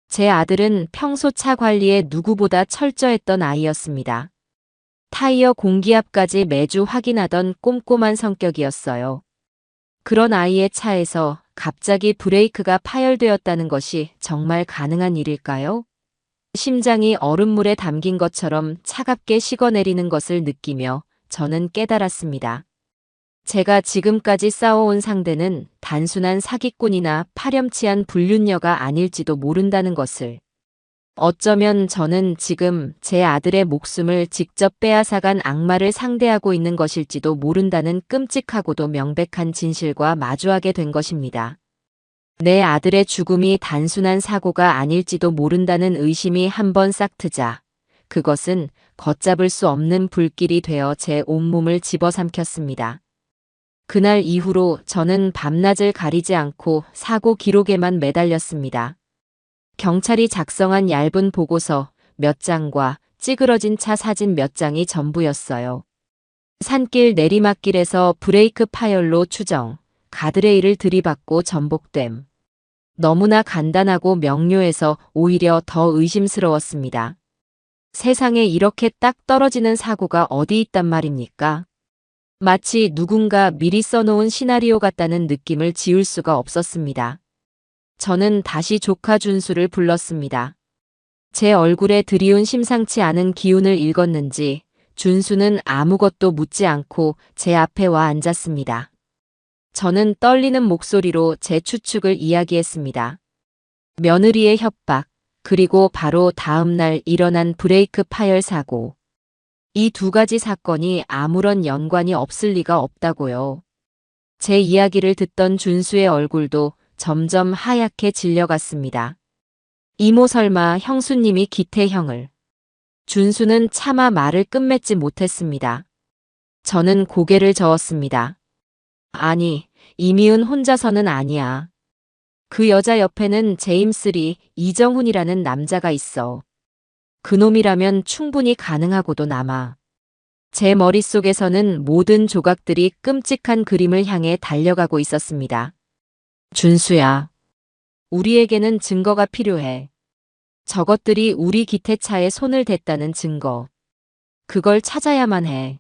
제 아들은 평소 차 관리에 누구보다 철저했던 아이였습니다. 타이어 공기압까지 매주 확인하던 꼼꼼한 성격이었어요. 그런 아이의 차에서 갑자기 브레이크가 파열되었다는 것이 정말 가능한 일일까요? 심장이 얼음물에 담긴 것처럼 차갑게 식어내리는 것을 느끼며 저는 깨달았습니다. 제가 지금까지 싸워온 상대는 단순한 사기꾼이나 파렴치한 불륜녀가 아닐지도 모른다는 것을. 어쩌면 저는 지금 제 아들의 목숨을 직접 빼앗아간 악마를 상대하고 있는 것일지도 모른다는 끔찍하고도 명백한 진실과 마주하게 된 것입니다. 내 아들의 죽음이 단순한 사고가 아닐지도 모른다는 의심이 한번 싹트자 그것은 걷잡을 수 없는 불길이 되어 제 온몸을 집어삼켰습니다. 그날 이후로 저는 밤낮을 가리지 않고 사고 기록에만 매달렸습니다. 경찰이 작성한 얇은 보고서 몇 장과 찌그러진 차 사진 몇 장이 전부였어요. 산길 내리막길에서 브레이크 파열로 추정, 가드레일을 들이받고 전복됨. 너무나 간단하고 명료해서 오히려 더 의심스러웠습니다. 세상에 이렇게 딱 떨어지는 사고가 어디 있단 말입니까? 마치 누군가 미리 써놓은 시나리오 같다는 느낌을 지울 수가 없었습니다. 저는 다시 조카 준수를 불렀습니다. 제 얼굴에 드리운 심상치 않은 기운을 읽었는지 준수는 아무것도 묻지 않고 제 앞에 와 앉았습니다. 저는 떨리는 목소리로 제 추측을 이야기했습니다. 며느리의 협박, 그리고 바로 다음 날 일어난 브레이크 파열 사고. 이 두 가지 사건이 아무런 연관이 없을 리가 없다고요. 제 이야기를 듣던 준수의 얼굴도 점점 하얗게 질려갔습니다. 이모 설마 형수님이 기태 형을. 준수는 차마 말을 끝맺지 못했습니다. 저는 고개를 저었습니다. 아니, 이미은 혼자서는 아니야. 그 여자 옆에는 제임스 이정훈이라는 남자가 있어. 그놈이라면 충분히 가능하고도 남아. 제 머릿속에서는 모든 조각들이 끔찍한 그림을 향해 달려가고 있었습니다. 준수야. 우리에게는 증거가 필요해. 저것들이 우리 기태차에 손을 댔다는 증거. 그걸 찾아야만 해.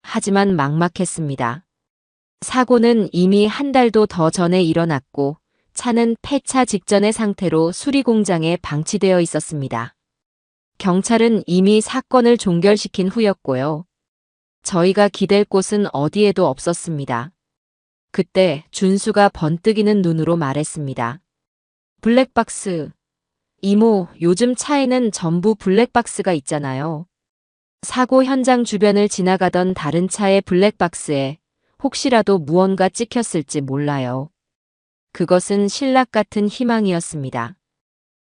하지만 막막했습니다. 사고는 이미 한 달도 더 전에 일어났고 차는 폐차 직전의 상태로 수리공장에 방치되어 있었습니다. 경찰은 이미 사건을 종결시킨 후였고요. 저희가 기댈 곳은 어디에도 없었습니다. 그때 준수가 번뜩이는 눈으로 말했습니다. 블랙박스. 이모, 요즘 차에는 전부 블랙박스가 있잖아요. 사고 현장 주변을 지나가던 다른 차의 블랙박스에 혹시라도 무언가 찍혔을지 몰라요. 그것은 신락 같은 희망이었습니다.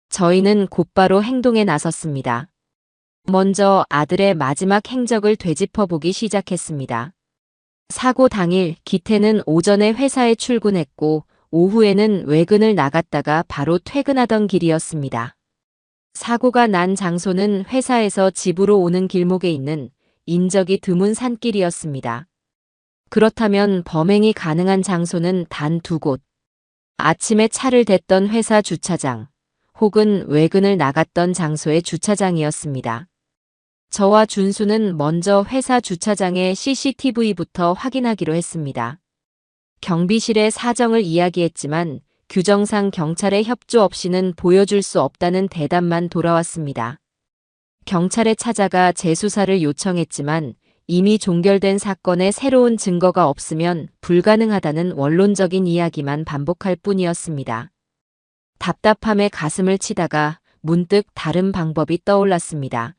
저희는 곧바로 행동에 나섰습니다. 먼저 아들의 마지막 행적을 되짚어보기 시작했습니다. 사고 당일 기태는 오전에 회사에 출근했고 오후에는 외근을 나갔다가 바로 퇴근하던 길이었습니다. 사고가 난 장소는 회사에서 집으로 오는 길목에 있는 인적이 드문 산길이었습니다. 그렇다면 범행이 가능한 장소는 단 두 곳. 아침에 차를 댔던 회사 주차장, 혹은 외근을 나갔던 장소의 주차장이었습니다. 저와 준수는 먼저 회사 주차장의 CCTV부터 확인하기로 했습니다. 경비실의 사정을 이야기했지만 규정상 경찰의 협조 없이는 보여줄 수 없다는 대답만 돌아왔습니다. 경찰에 찾아가 재수사를 요청했지만 이미 종결된 사건에 새로운 증거가 없으면 불가능하다는 원론적인 이야기만 반복할 뿐이었습니다. 답답함에 가슴을 치다가 문득 다른 방법이 떠올랐습니다.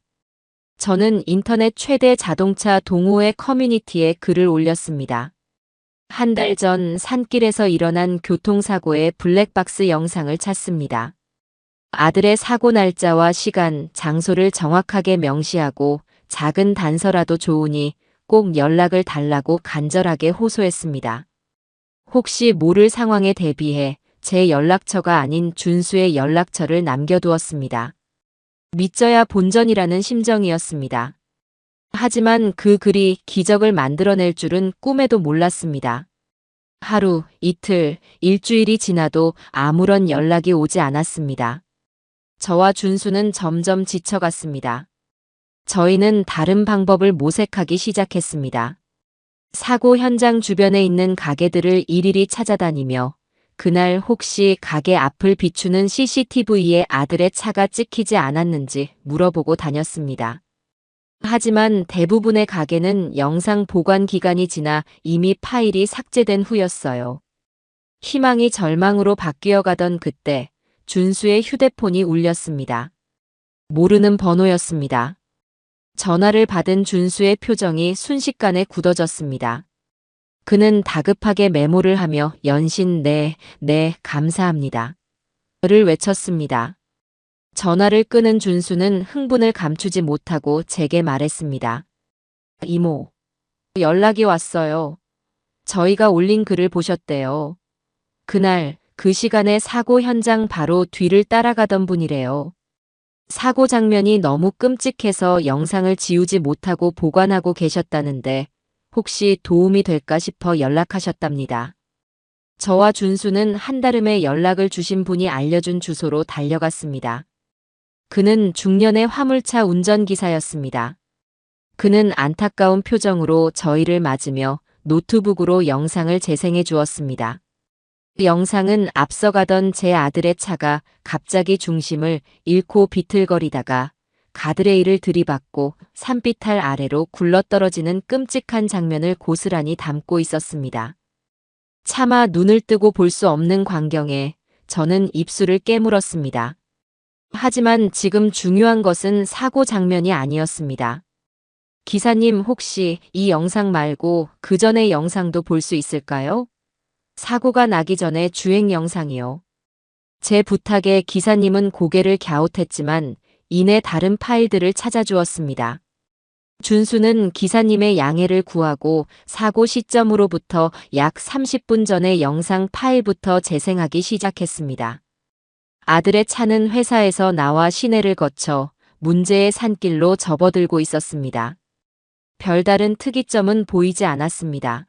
저는 인터넷 최대 자동차 동호회 커뮤니티에 글을 올렸습니다. 한 달 전 산길에서 일어난 교통사고의 블랙박스 영상을 찾습니다. 아들의 사고 날짜와 시간, 장소를 정확하게 명시하고 작은 단서라도 좋으니 꼭 연락을 달라고 간절하게 호소했습니다. 혹시 모를 상황에 대비해 제 연락처가 아닌 준수의 연락처를 남겨두었습니다. 믿져야 본전이라는 심정이었습니다. 하지만 그 글이 기적을 만들어낼 줄은 꿈에도 몰랐습니다. 하루, 이틀, 일주일이 지나도 아무런 연락이 오지 않았습니다. 저와 준수는 점점 지쳐갔습니다. 저희는 다른 방법을 모색하기 시작했습니다. 사고 현장 주변에 있는 가게들을 일일이 찾아다니며 그날 혹시 가게 앞을 비추는 CCTV에 아들의 차가 찍히지 않았는지 물어보고 다녔습니다. 하지만 대부분의 가게는 영상 보관 기간이 지나 이미 파일이 삭제된 후였어요. 희망이 절망으로 바뀌어가던 그때 준수의 휴대폰이 울렸습니다. 모르는 번호였습니다. 전화를 받은 준수의 표정이 순식간에 굳어졌습니다. 그는 다급하게 메모를 하며 연신 네, 감사합니다. 를 외쳤습니다. 전화를 끄는 준수는 흥분을 감추지 못하고 제게 말했습니다. 이모, 연락이 왔어요. 저희가 올린 글을 보셨대요. 그날 그 시간에 사고 현장 바로 뒤를 따라가던 분이래요. 사고 장면이 너무 끔찍해서 영상을 지우지 못하고 보관하고 계셨다는데 혹시 도움이 될까 싶어 연락하셨답니다. 저와 준수는 한달음에 연락을 주신 분이 알려준 주소로 달려갔습니다. 그는 중년의 화물차 운전기사였습니다. 그는 안타까운 표정으로 저희를 맞으며 노트북으로 영상을 재생해 주었습니다. 영상은 앞서가던 제 아들의 차가 갑자기 중심을 잃고 비틀거리다가 가드레일을 들이받고 산비탈 아래로 굴러떨어지는 끔찍한 장면을 고스란히 담고 있었습니다. 차마 눈을 뜨고 볼 수 없는 광경에 저는 입술을 깨물었습니다. 하지만 지금 중요한 것은 사고 장면이 아니었습니다. 기사님, 혹시 이 영상 말고 그 전의 영상도 볼 수 있을까요? 사고가 나기 전에 주행 영상이요. 제 부탁에 기사님은 고개를 갸웃했지만 이내 다른 파일들을 찾아주었습니다. 준수는 기사님의 양해를 구하고 사고 시점으로부터 약 30분 전의 영상 파일부터 재생하기 시작했습니다. 아들의 차는 회사에서 나와 시내를 거쳐 문제의 산길로 접어들고 있었습니다. 별다른 특이점은 보이지 않았습니다.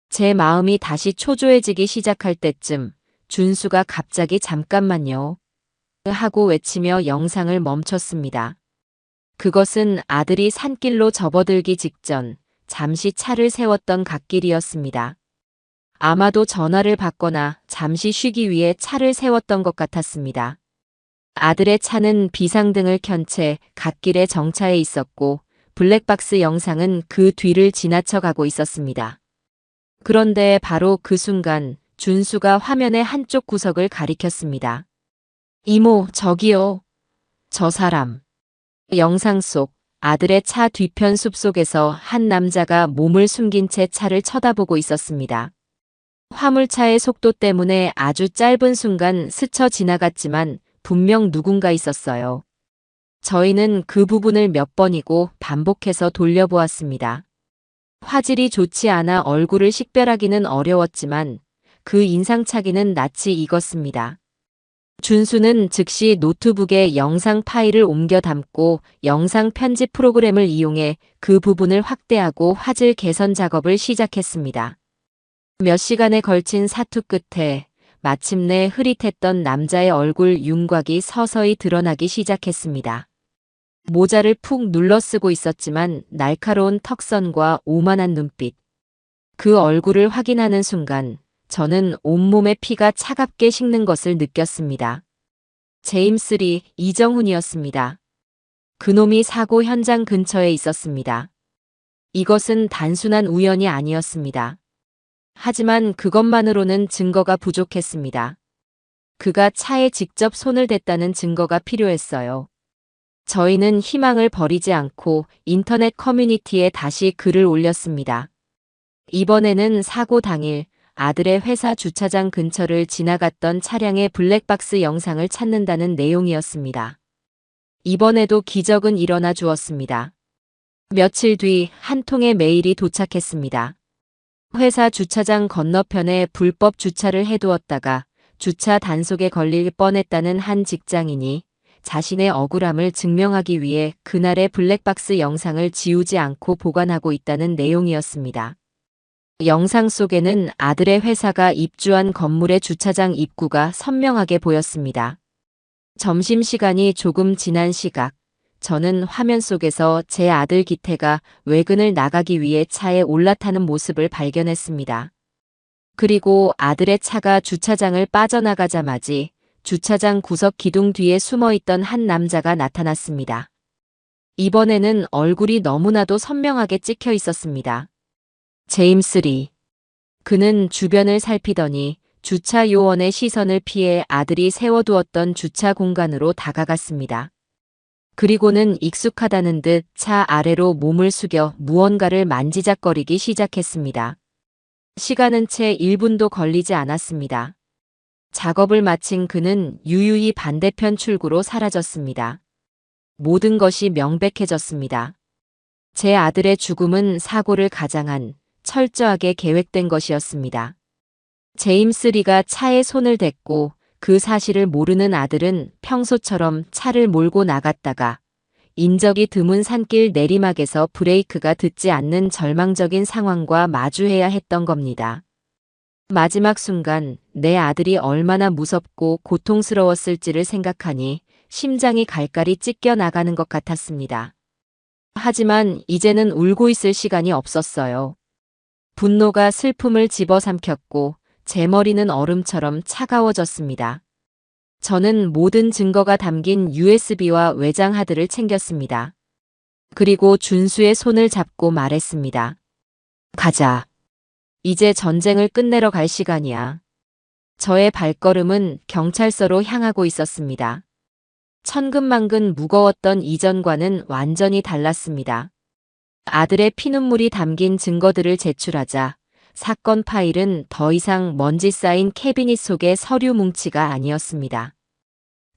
제 마음이 다시 초조해지기 시작할 때쯤 준수가 갑자기 잠깐만요 하고 외치며 영상을 멈췄습니다. 그것은 아들이 산길로 접어들기 직전 잠시 차를 세웠던 갓길이었습니다. 아마도 전화를 받거나 잠시 쉬기 위해 차를 세웠던 것 같았습니다. 아들의 차는 비상등을 켠 채 갓길에 정차해 있었고 블랙박스 영상은 그 뒤를 지나쳐 가고 있었습니다. 그런데 바로 그 순간 준수가 화면의 한쪽 구석을 가리켰습니다. 이모, 저기요. 저 사람. 영상 속 아들의 차 뒤편 숲속에서 한 남자가 몸을 숨긴 채 차를 쳐다보고 있었습니다. 화물차의 속도 때문에 아주 짧은 순간 스쳐 지나갔지만 분명 누군가 있었어요. 저희는 그 부분을 몇 번이고 반복해서 돌려보았습니다. 화질이 좋지 않아 얼굴을 식별하기는 어려웠지만 그 인상착의는 낯이 익었습니다. 준수는 즉시 노트북에 영상 파일을 옮겨 담고 영상 편집 프로그램을 이용해 그 부분을 확대하고 화질 개선 작업을 시작했습니다. 몇 시간에 걸친 사투 끝에 마침내 흐릿했던 남자의 얼굴 윤곽이 서서히 드러나기 시작했습니다. 모자를 푹 눌러 쓰고 있었지만 날카로운 턱선과 오만한 눈빛. 그 얼굴을 확인하는 순간 저는 온몸에 피가 차갑게 식는 것을 느꼈습니다. 제임스 리 이정훈이었습니다. 그놈이 사고 현장 근처에 있었습니다. 이것은 단순한 우연이 아니었습니다. 하지만 그것만으로는 증거가 부족했습니다. 그가 차에 직접 손을 댔다는 증거가 필요했어요. 저희는 희망을 버리지 않고 인터넷 커뮤니티에 다시 글을 올렸습니다. 이번에는 사고 당일 아들의 회사 주차장 근처를 지나갔던 차량의 블랙박스 영상을 찾는다는 내용이었습니다. 이번에도 기적은 일어나 주었습니다. 며칠 뒤 한 통의 메일이 도착했습니다. 회사 주차장 건너편에 불법 주차를 해두었다가 주차 단속에 걸릴 뻔했다는 한 직장인이 자신의 억울함을 증명하기 위해 그날의 블랙박스 영상을 지우지 않고 보관하고 있다는 내용이었습니다. 영상 속에는 아들의 회사가 입주한 건물의 주차장 입구가 선명하게 보였습니다. 점심시간이 조금 지난 시각, 저는 화면 속에서 제 아들 기태가 외근을 나가기 위해 차에 올라타는 모습을 발견했습니다. 그리고 아들의 차가 주차장을 빠져나가자마지 주차장 구석 기둥 뒤에 숨어있던 한 남자가 나타났습니다. 이번에는 얼굴이 너무나도 선명하게 찍혀 있었습니다. 제임스 리. 그는 주변을 살피더니 주차 요원의 시선을 피해 아들이 세워두었던 주차 공간으로 다가갔습니다. 그리고는 익숙하다는 듯 차 아래로 몸을 숙여 무언가를 만지작거리기 시작했습니다. 시간은 채 1분도 걸리지 않았습니다. 작업을 마친 그는 유유히 반대편 출구로 사라졌습니다. 모든 것이 명백해졌습니다. 제 아들의 죽음은 사고를 가장한 철저하게 계획된 것이었습니다. 제임스 리가 차에 손을 댔고 그 사실을 모르는 아들은 평소처럼 차를 몰고 나갔다가 인적이 드문 산길 내리막에서 브레이크가 듣지 않는 절망적인 상황과 마주해야 했던 겁니다. 마지막 순간 내 아들이 얼마나 무섭고 고통스러웠을지를 생각하니 심장이 갈갈이 찢겨 나가는 것 같았습니다. 하지만 이제는 울고 있을 시간이 없었어요. 분노가 슬픔을 집어삼켰고 제 머리는 얼음처럼 차가워졌습니다. 저는 모든 증거가 담긴 USB와 외장 하드를 챙겼습니다. 그리고 준수의 손을 잡고 말했습니다. 가자. 이제 전쟁을 끝내러 갈 시간이야. 저의 발걸음은 경찰서로 향하고 있었습니다. 천근만근 무거웠던 이전과는 완전히 달랐습니다. 아들의 피눈물이 담긴 증거들을 제출하자 사건 파일은 더 이상 먼지 쌓인 캐비닛 속의 서류 뭉치가 아니었습니다.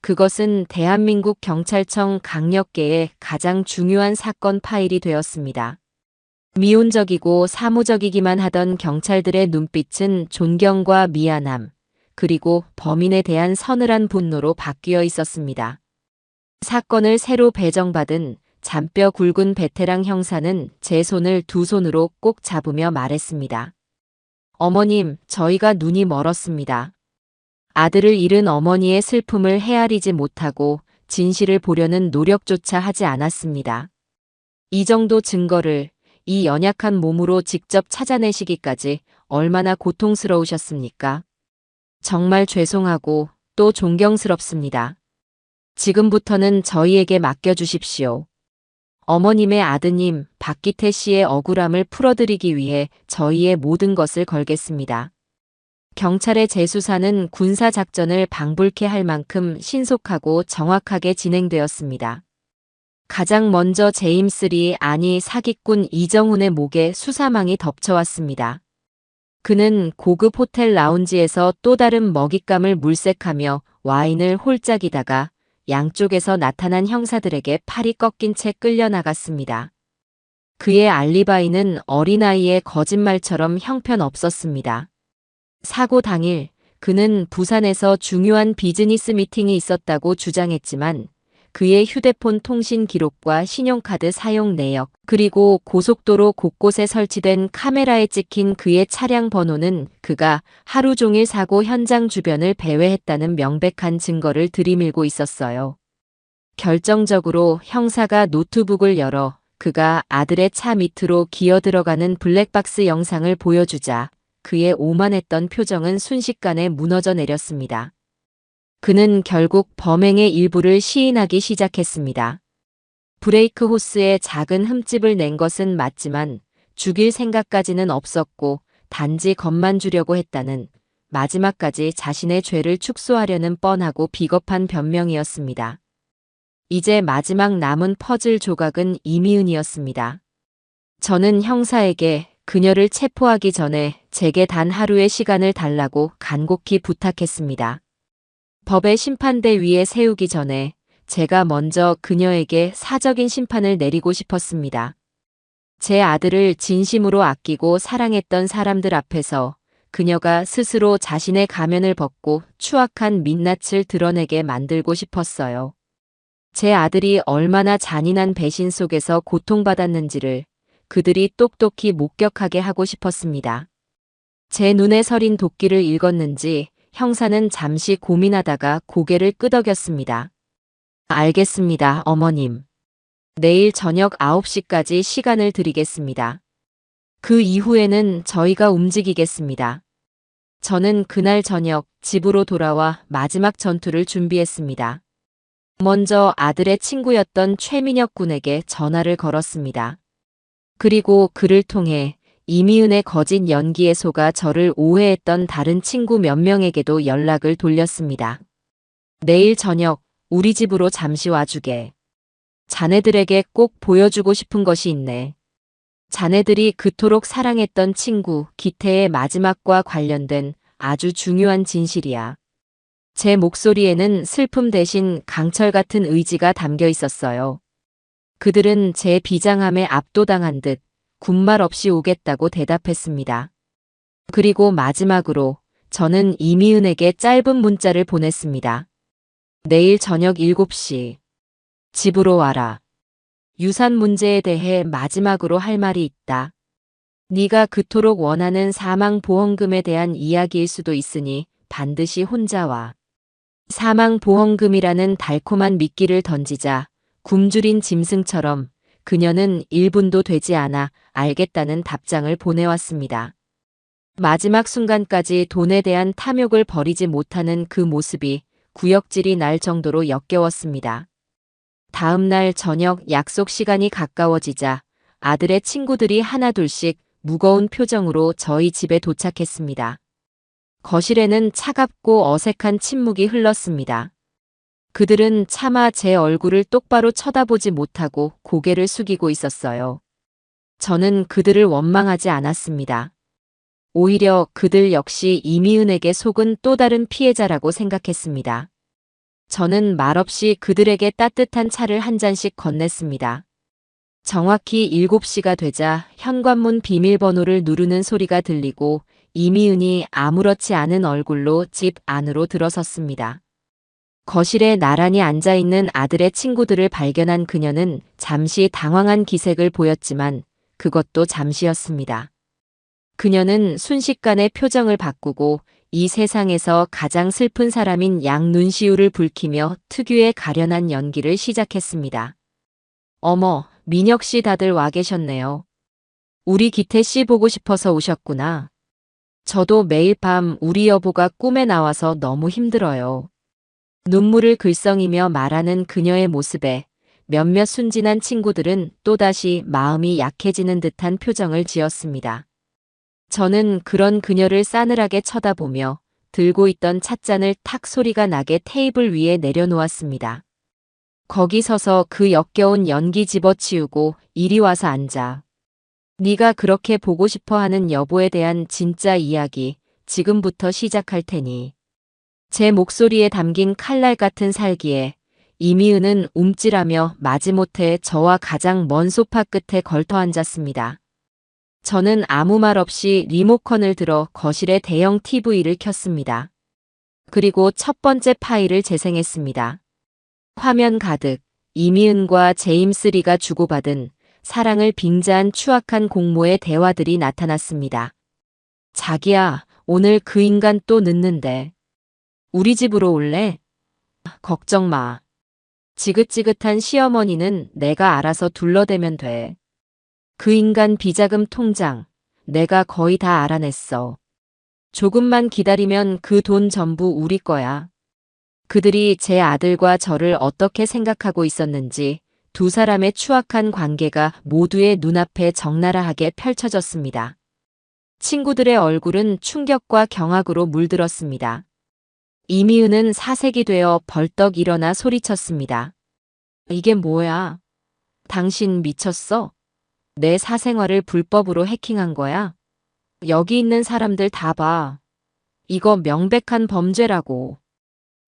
그것은 대한민국 경찰청 강력계의 가장 중요한 사건 파일이 되었습니다. 미온적이고 사무적이기만 하던 경찰들의 눈빛은 존경과 미안함, 그리고 범인에 대한 서늘한 분노로 바뀌어 있었습니다. 사건을 새로 배정받은 잔뼈 굵은 베테랑 형사는 제 손을 두 손으로 꼭 잡으며 말했습니다. 어머님, 저희가 눈이 멀었습니다. 아들을 잃은 어머니의 슬픔을 헤아리지 못하고 진실을 보려는 노력조차 하지 않았습니다. 이 정도 증거를 이 연약한 몸으로 직접 찾아내시기까지 얼마나 고통스러우셨습니까? 정말 죄송하고 또 존경스럽습니다. 지금부터는 저희에게 맡겨주십시오. 어머님의 아드님 박기태 씨의 억울함을 풀어드리기 위해 저희의 모든 것을 걸겠습니다. 경찰의 재수사는 군사작전을 방불케 할 만큼 신속하고 정확하게 진행되었습니다. 가장 먼저 제임스 리 아니 사기꾼 이정훈의 목에 수사망이 덮쳐왔습니다. 그는 고급 호텔 라운지에서 또 다른 먹잇감을 물색하며 와인을 홀짝이다가 양쪽에서 나타난 형사들에게 팔이 꺾인 채 끌려나갔습니다. 그의 알리바이는 어린아이의 거짓말처럼 형편없었습니다. 사고 당일 그는 부산에서 중요한 비즈니스 미팅이 있었다고 주장했지만 그의 휴대폰 통신 기록과 신용카드 사용 내역, 그리고 고속도로 곳곳에 설치된 카메라에 찍힌 그의 차량 번호는 그가 하루 종일 사고 현장 주변을 배회했다는 명백한 증거를 들이밀고 있었어요. 결정적으로 형사가 노트북을 열어 그가 아들의 차 밑으로 기어 들어가는 블랙박스 영상을 보여주자 그의 오만했던 표정은 순식간에 무너져 내렸습니다. 그는 결국 범행의 일부를 시인하기 시작했습니다. 브레이크 호스에 작은 흠집을 낸 것은 맞지만 죽일 생각까지는 없었고 단지 겁만 주려고 했다는 마지막까지 자신의 죄를 축소하려는 뻔하고 비겁한 변명이었습니다. 이제 마지막 남은 퍼즐 조각은 이미은이었습니다. 저는 형사에게 그녀를 체포하기 전에 제게 단 하루의 시간을 달라고 간곡히 부탁했습니다. 법의 심판대 위에 세우기 전에 제가 먼저 그녀에게 사적인 심판을 내리고 싶었습니다. 제 아들을 진심으로 아끼고 사랑했던 사람들 앞에서 그녀가 스스로 자신의 가면을 벗고 추악한 민낯을 드러내게 만들고 싶었어요. 제 아들이 얼마나 잔인한 배신 속에서 고통받았는지를 그들이 똑똑히 목격하게 하고 싶었습니다. 제 눈에 서린 도끼를 읽었는지 형사는 잠시 고민하다가 고개를 끄덕였습니다. 알겠습니다, 어머님. 내일 저녁 9시까지 시간을 드리겠습니다. 그 이후에는 저희가 움직이겠습니다. 저는 그날 저녁 집으로 돌아와 마지막 전투를 준비했습니다. 먼저 아들의 친구였던 최민혁 군에게 전화를 걸었습니다. 그리고 그를 통해 이미은의 거짓 연기에 속아 저를 오해했던 다른 친구 몇 명에게도 연락을 돌렸습니다. 내일 저녁 우리 집으로 잠시 와주게. 자네들에게 꼭 보여주고 싶은 것이 있네. 자네들이 그토록 사랑했던 친구 기태의 마지막과 관련된 아주 중요한 진실이야. 제 목소리에는 슬픔 대신 강철 같은 의지가 담겨 있었어요. 그들은 제 비장함에 압도당한 듯 군말 없이 오겠다고 대답했습니다. 그리고 마지막으로 저는 이미은에게 짧은 문자를 보냈습니다. 내일 저녁 7시 집으로 와라. 유산 문제에 대해 마지막으로 할 말이 있다. 네가 그토록 원하는 사망보험금에 대한 이야기일 수도 있으니 반드시 혼자 와. 사망보험금이라는 달콤한 미끼를 던지자 굶주린 짐승처럼 그녀는 1분도 되지 않아 알겠다는 답장을 보내왔습니다. 마지막 순간까지 돈에 대한 탐욕을 버리지 못하는 그 모습이 구역질이 날 정도로 역겨웠습니다. 다음 날 저녁 약속 시간이 가까워지자 아들의 친구들이 하나둘씩 무거운 표정으로 저희 집에 도착했습니다. 거실에는 차갑고 어색한 침묵이 흘렀습니다. 그들은 차마 제 얼굴을 똑바로 쳐다보지 못하고 고개를 숙이고 있었어요. 저는 그들을 원망하지 않았습니다. 오히려 그들 역시 이미은에게 속은 또 다른 피해자라고 생각했습니다. 저는 말없이 그들에게 따뜻한 차를 한 잔씩 건넸습니다. 정확히 7시가 되자 현관문 비밀번호를 누르는 소리가 들리고 이미은이 아무렇지 않은 얼굴로 집 안으로 들어섰습니다. 거실에 나란히 앉아있는 아들의 친구들을 발견한 그녀는 잠시 당황한 기색을 보였지만 그것도 잠시였습니다. 그녀는 순식간에 표정을 바꾸고 이 세상에서 가장 슬픈 사람인 양 눈시울을 붉히며 특유의 가련한 연기를 시작했습니다. 어머, 민혁 씨 다들 와 계셨네요. 우리 기태 씨 보고 싶어서 오셨구나. 저도 매일 밤 우리 여보가 꿈에 나와서 너무 힘들어요. 눈물을 글썽이며 말하는 그녀의 모습에 몇몇 순진한 친구들은 또다시 마음이 약해지는 듯한 표정을 지었습니다. 저는 그런 그녀를 싸늘하게 쳐다보며 들고 있던 찻잔을 탁 소리가 나게 테이블 위에 내려놓았습니다. 거기 서서 그 역겨운 연기 집어치우고 이리 와서 앉아. 네가 그렇게 보고 싶어 하는 여보에 대한 진짜 이야기 지금부터 시작할 테니. 제 목소리에 담긴 칼날 같은 살기에 이미은은 움찔하며 마지못해 저와 가장 먼 소파 끝에 걸터 앉았습니다. 저는 아무 말 없이 리모컨을 들어 거실에 대형 TV를 켰습니다. 그리고 첫 번째 파일을 재생했습니다. 화면 가득 이미은과 제임스 리가 주고받은 사랑을 빙자한 추악한 공모의 대화들이 나타났습니다. 자기야, 오늘 그 인간 또 늦는데. 우리 집으로 올래? 걱정 마. 지긋지긋한 시어머니는 내가 알아서 둘러대면 돼. 그 인간 비자금 통장, 내가 거의 다 알아냈어. 조금만 기다리면 그 돈 전부 우리 거야. 그들이 제 아들과 저를 어떻게 생각하고 있었는지 두 사람의 추악한 관계가 모두의 눈앞에 적나라하게 펼쳐졌습니다. 친구들의 얼굴은 충격과 경악으로 물들었습니다. 이미은은 사색이 되어 벌떡 일어나 소리쳤습니다. 이게 뭐야? 당신 미쳤어? 내 사생활을 불법으로 해킹한 거야? 여기 있는 사람들 다 봐. 이거 명백한 범죄라고.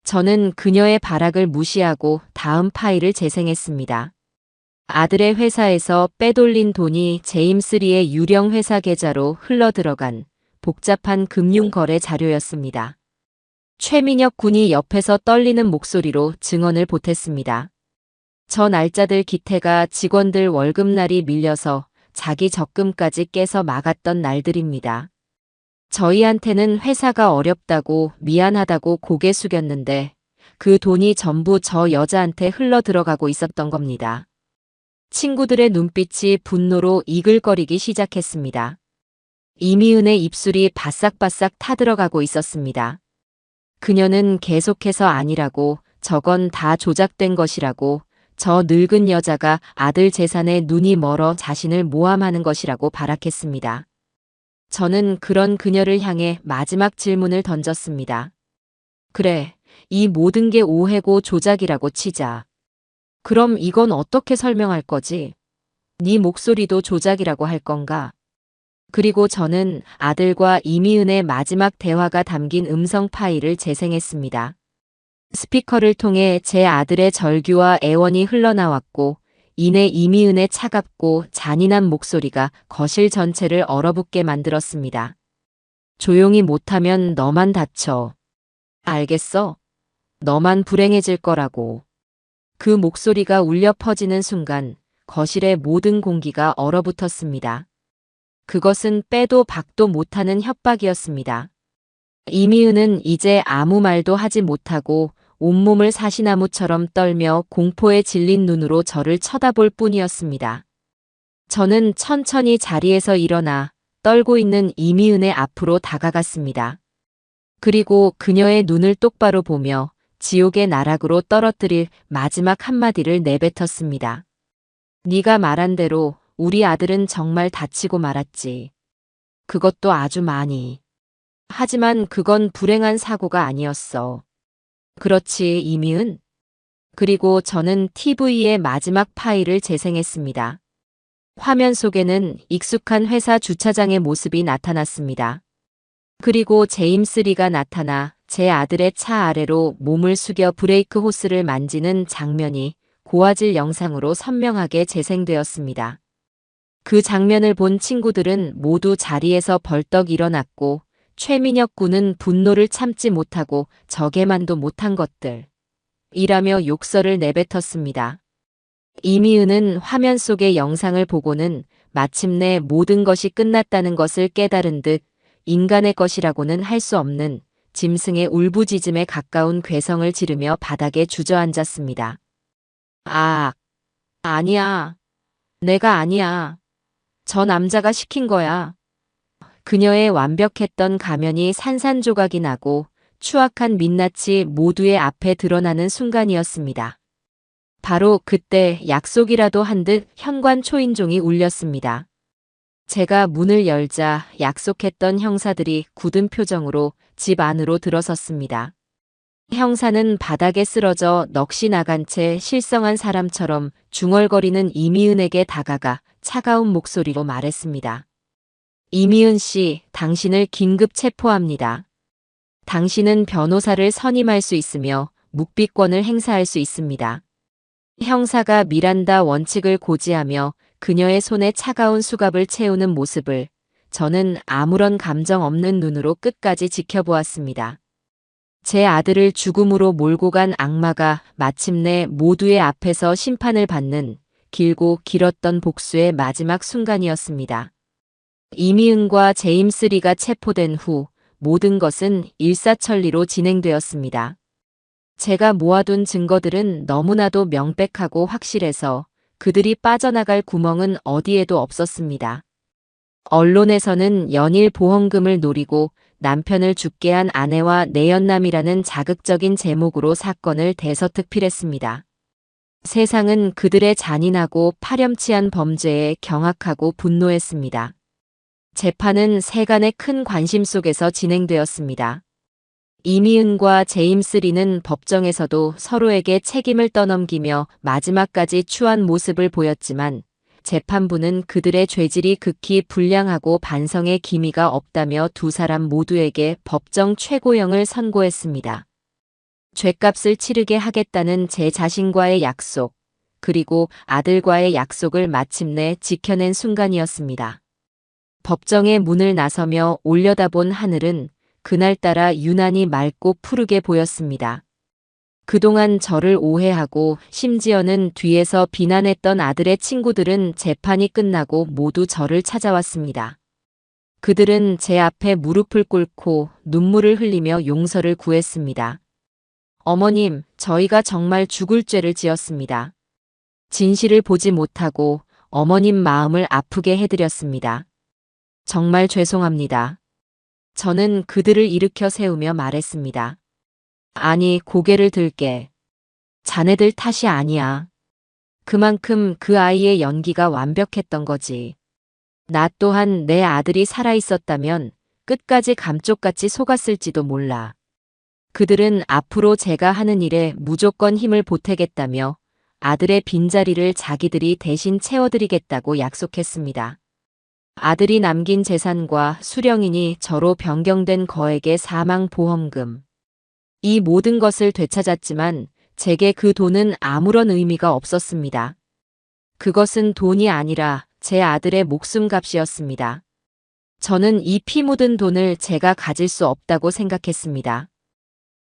저는 그녀의 발악을 무시하고 다음 파일을 재생했습니다. 아들의 회사에서 빼돌린 돈이 제임스 리의 유령 회사 계좌로 흘러들어간 복잡한 금융거래 자료였습니다. 최민혁 군이 옆에서 떨리는 목소리로 증언을 보탰습니다. 저 날짜들 기태가 직원들 월급날이 밀려서 자기 적금까지 깨서 막았던 날들입니다. 저희한테는 회사가 어렵다고 미안하다고 고개 숙였는데 그 돈이 전부 저 여자한테 흘러 들어가고 있었던 겁니다. 친구들의 눈빛이 분노로 이글거리기 시작했습니다. 이미은의 입술이 바싹바싹 타들어가고 있었습니다. 그녀는 계속해서 아니라고, 저건 다 조작된 것이라고, 저 늙은 여자가 아들 재산에 눈이 멀어 자신을 모함하는 것이라고 발악했습니다. 저는 그런 그녀를 향해 마지막 질문을 던졌습니다. 그래, 이 모든 게 오해고 조작이라고 치자. 그럼 이건 어떻게 설명할 거지? 네 목소리도 조작이라고 할 건가? 그리고 저는 아들과 이미은의 마지막 대화가 담긴 음성 파일을 재생했습니다. 스피커를 통해 제 아들의 절규와 애원이 흘러나왔고 이내 이미은의 차갑고 잔인한 목소리가 거실 전체를 얼어붙게 만들었습니다. 조용히 못하면 너만 다쳐. 알겠어? 너만 불행해질 거라고. 그 목소리가 울려 퍼지는 순간 거실의 모든 공기가 얼어붙었습니다. 그것은 빼도 박도 못하는 협박이었습니다. 이미은은 이제 아무 말도 하지 못하고 온몸을 사시나무처럼 떨며 공포에 질린 눈으로 저를 쳐다볼 뿐이었습니다. 저는 천천히 자리에서 일어나 떨고 있는 이미은의 앞으로 다가갔습니다. 그리고 그녀의 눈을 똑바로 보며 지옥의 나락으로 떨어뜨릴 마지막 한마디를 내뱉었습니다. 네가 말한 대로 우리 아들은 정말 다치고 말았지. 그것도 아주 많이. 하지만 그건 불행한 사고가 아니었어. 그렇지, 이미은? 그리고 저는 TV의 마지막 파일을 재생했습니다. 화면 속에는 익숙한 회사 주차장의 모습이 나타났습니다. 그리고 제임스 리가 나타나 제 아들의 차 아래로 몸을 숙여 브레이크 호스를 만지는 장면이 고화질 영상으로 선명하게 재생되었습니다. 그 장면을 본 친구들은 모두 자리에서 벌떡 일어났고 최민혁 군은 분노를 참지 못하고 저게만도 못한 것들 이라며 욕설을 내뱉었습니다. 이미은은 화면 속의 영상을 보고는 마침내 모든 것이 끝났다는 것을 깨달은 듯 인간의 것이라고는 할 수 없는 짐승의 울부짖음에 가까운 괴성을 지르며 바닥에 주저앉았습니다. 아, 아니야. 내가 아니야. 저 남자가 시킨 거야. 그녀의 완벽했던 가면이 산산조각이 나고 추악한 민낯이 모두의 앞에 드러나는 순간이었습니다. 바로 그때 약속이라도 한 듯 현관 초인종이 울렸습니다. 제가 문을 열자 약속했던 형사들이 굳은 표정으로 집 안으로 들어섰습니다. 형사는 바닥에 쓰러져 넋이 나간 채 실성한 사람처럼 중얼거리는 이미은에게 다가가 차가운 목소리로 말했습니다. 이미은 씨, 당신을 긴급 체포합니다. 당신은 변호사를 선임할 수 있으며 묵비권을 행사할 수 있습니다. 형사가 미란다 원칙을 고지하며 그녀의 손에 차가운 수갑을 채우는 모습을 저는 아무런 감정 없는 눈으로 끝까지 지켜보았습니다. 제 아들을 죽음으로 몰고 간 악마가 마침내 모두의 앞에서 심판을 받는 길고 길었던 복수의 마지막 순간이었습니다. 이미은과 제임스 리가 체포된 후 모든 것은 일사천리로 진행되었습니다. 제가 모아둔 증거들은 너무나도 명백하고 확실해서 그들이 빠져나갈 구멍은 어디에도 없었습니다. 언론에서는 연일 보험금을 노리고 남편을 죽게 한 아내와 내연남이라는 자극적인 제목으로 사건을 대서특필했습니다. 세상은 그들의 잔인하고 파렴치한 범죄에 경악하고 분노했습니다. 재판은 세간의 큰 관심 속에서 진행되었습니다. 이미은과 제임스 리는 법정에서도 서로에게 책임을 떠넘기며 마지막까지 추한 모습을 보였지만 재판부는 그들의 죄질이 극히 불량하고 반성의 기미가 없다며 두 사람 모두에게 법정 최고형을 선고했습니다. 죗값을 치르게 하겠다는 제 자신과의 약속, 그리고 아들과의 약속을 마침내 지켜낸 순간이었습니다. 법정의 문을 나서며 올려다본 하늘은 그날따라 유난히 맑고 푸르게 보였습니다. 그동안 저를 오해하고 심지어는 뒤에서 비난했던 아들의 친구들은 재판이 끝나고 모두 저를 찾아왔습니다. 그들은 제 앞에 무릎을 꿇고 눈물을 흘리며 용서를 구했습니다. 어머님, 저희가 정말 죽을 죄를 지었습니다. 진실을 보지 못하고 어머님 마음을 아프게 해드렸습니다. 정말 죄송합니다. 저는 그들을 일으켜 세우며 말했습니다. 아니, 고개를 들게. 자네들 탓이 아니야. 그만큼 그 아이의 연기가 완벽했던 거지. 나 또한 내 아들이 살아있었다면 끝까지 감쪽같이 속았을지도 몰라. 그들은 앞으로 제가 하는 일에 무조건 힘을 보태겠다며 아들의 빈자리를 자기들이 대신 채워드리겠다고 약속했습니다. 아들이 남긴 재산과 수령인이 저로 변경된 거액의 사망보험금. 이 모든 것을 되찾았지만 제게 그 돈은 아무런 의미가 없었습니다. 그것은 돈이 아니라 제 아들의 목숨값이었습니다. 저는 이 피 묻은 돈을 제가 가질 수 없다고 생각했습니다.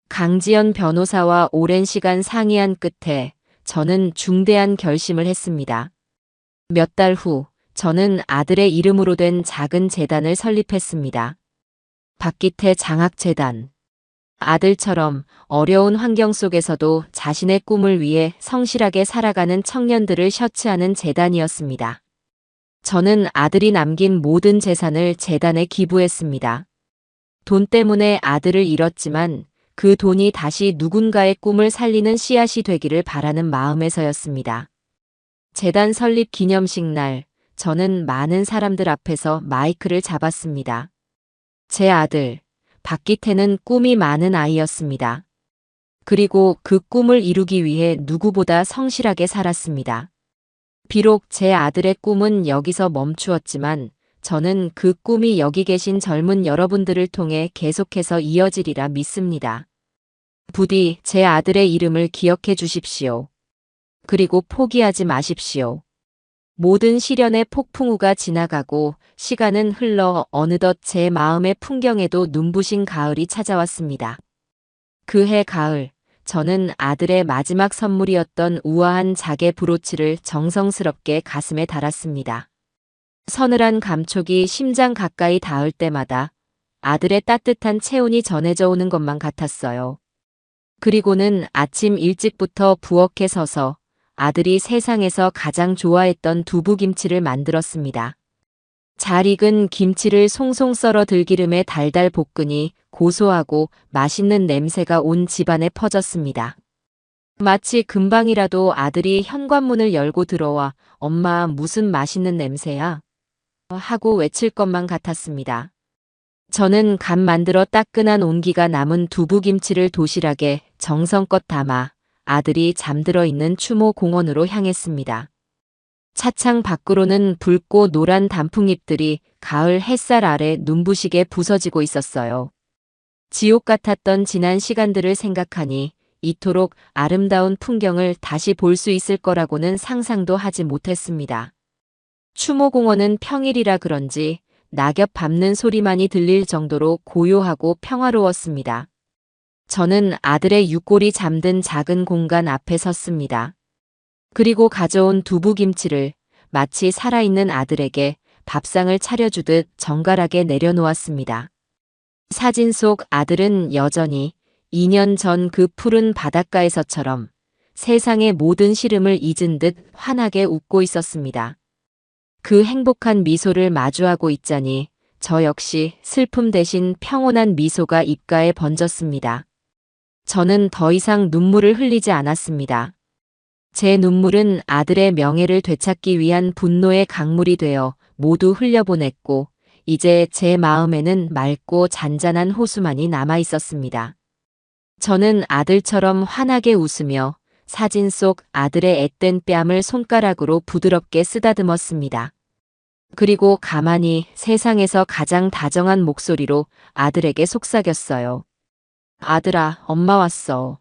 강지연 변호사와 오랜 시간 상의한 끝에 저는 중대한 결심을 했습니다. 몇 달 후, 저는 아들의 이름으로 된 작은 재단을 설립했습니다. 박기태 장학재단. 아들처럼 어려운 환경 속에서도 자신의 꿈을 위해 성실하게 살아가는 청년들을 셔츠하는 재단이었습니다. 저는 아들이 남긴 모든 재산을 재단에 기부했습니다. 돈 때문에 아들을 잃었지만 그 돈이 다시 누군가의 꿈을 살리는 씨앗이 되기를 바라는 마음에서였습니다. 재단 설립 기념식 날, 저는 많은 사람들 앞에서 마이크를 잡았습니다. 제 아들, 박기태는 꿈이 많은 아이였습니다. 그리고 그 꿈을 이루기 위해 누구보다 성실하게 살았습니다. 비록 제 아들의 꿈은 여기서 멈추었지만 저는 그 꿈이 여기 계신 젊은 여러분들을 통해 계속해서 이어지리라 믿습니다. 부디 제 아들의 이름을 기억해 주십시오. 그리고 포기하지 마십시오. 모든 시련의 폭풍우가 지나가고 시간은 흘러 어느덧 제 마음의 풍경에도 눈부신 가을이 찾아왔습니다. 그해 가을, 저는 아들의 마지막 선물이었던 우아한 자개 브로치를 정성스럽게 가슴에 달았습니다. 서늘한 감촉이 심장 가까이 닿을 때마다 아들의 따뜻한 체온이 전해져 오는 것만 같았어요. 그리고는 아침 일찍부터 부엌에 서서 아들이 세상에서 가장 좋아했던 두부김치를 만들었습니다. 잘 익은 김치를 송송 썰어 들기름에 달달 볶으니 고소하고 맛있는 냄새가 온 집안에 퍼졌습니다. 마치 금방이라도 아들이 현관문을 열고 들어와 엄마 무슨 맛있는 냄새야? 하고 외칠 것만 같았습니다. 저는 간 만들어 따끈한 온기가 남은 두부김치를 도시락에 정성껏 담아 아들이 잠들어 있는 추모 공원으로 향했습니다. 차창 밖으로는 붉고 노란 단풍잎들이 가을 햇살 아래 눈부시게 부서지고 있었어요. 지옥 같았던 지난 시간들을 생각하니 이토록 아름다운 풍경을 다시 볼 수 있을 거라고는 상상도 하지 못했습니다. 추모공원은 평일이라 그런지 낙엽 밟는 소리만이 들릴 정도로 고요하고 평화로웠습니다. 저는 아들의 육골이 잠든 작은 공간 앞에 섰습니다. 그리고 가져온 두부김치를 마치 살아있는 아들에게 밥상을 차려주듯 정갈하게 내려놓았습니다. 사진 속 아들은 여전히 2년 전 그 푸른 바닷가에서처럼 세상의 모든 시름을 잊은 듯 환하게 웃고 있었습니다. 그 행복한 미소를 마주하고 있자니 저 역시 슬픔 대신 평온한 미소가 입가에 번졌습니다. 저는 더 이상 눈물을 흘리지 않았습니다. 제 눈물은 아들의 명예를 되찾기 위한 분노의 강물이 되어 모두 흘려보냈고 이제 제 마음에는 맑고 잔잔한 호수만이 남아 있었습니다. 저는 아들처럼 환하게 웃으며 사진 속 아들의 앳된 뺨을 손가락으로 부드럽게 쓰다듬었습니다. 그리고 가만히 세상에서 가장 다정한 목소리로 아들에게 속삭였어요. 아들아, 엄마 왔어.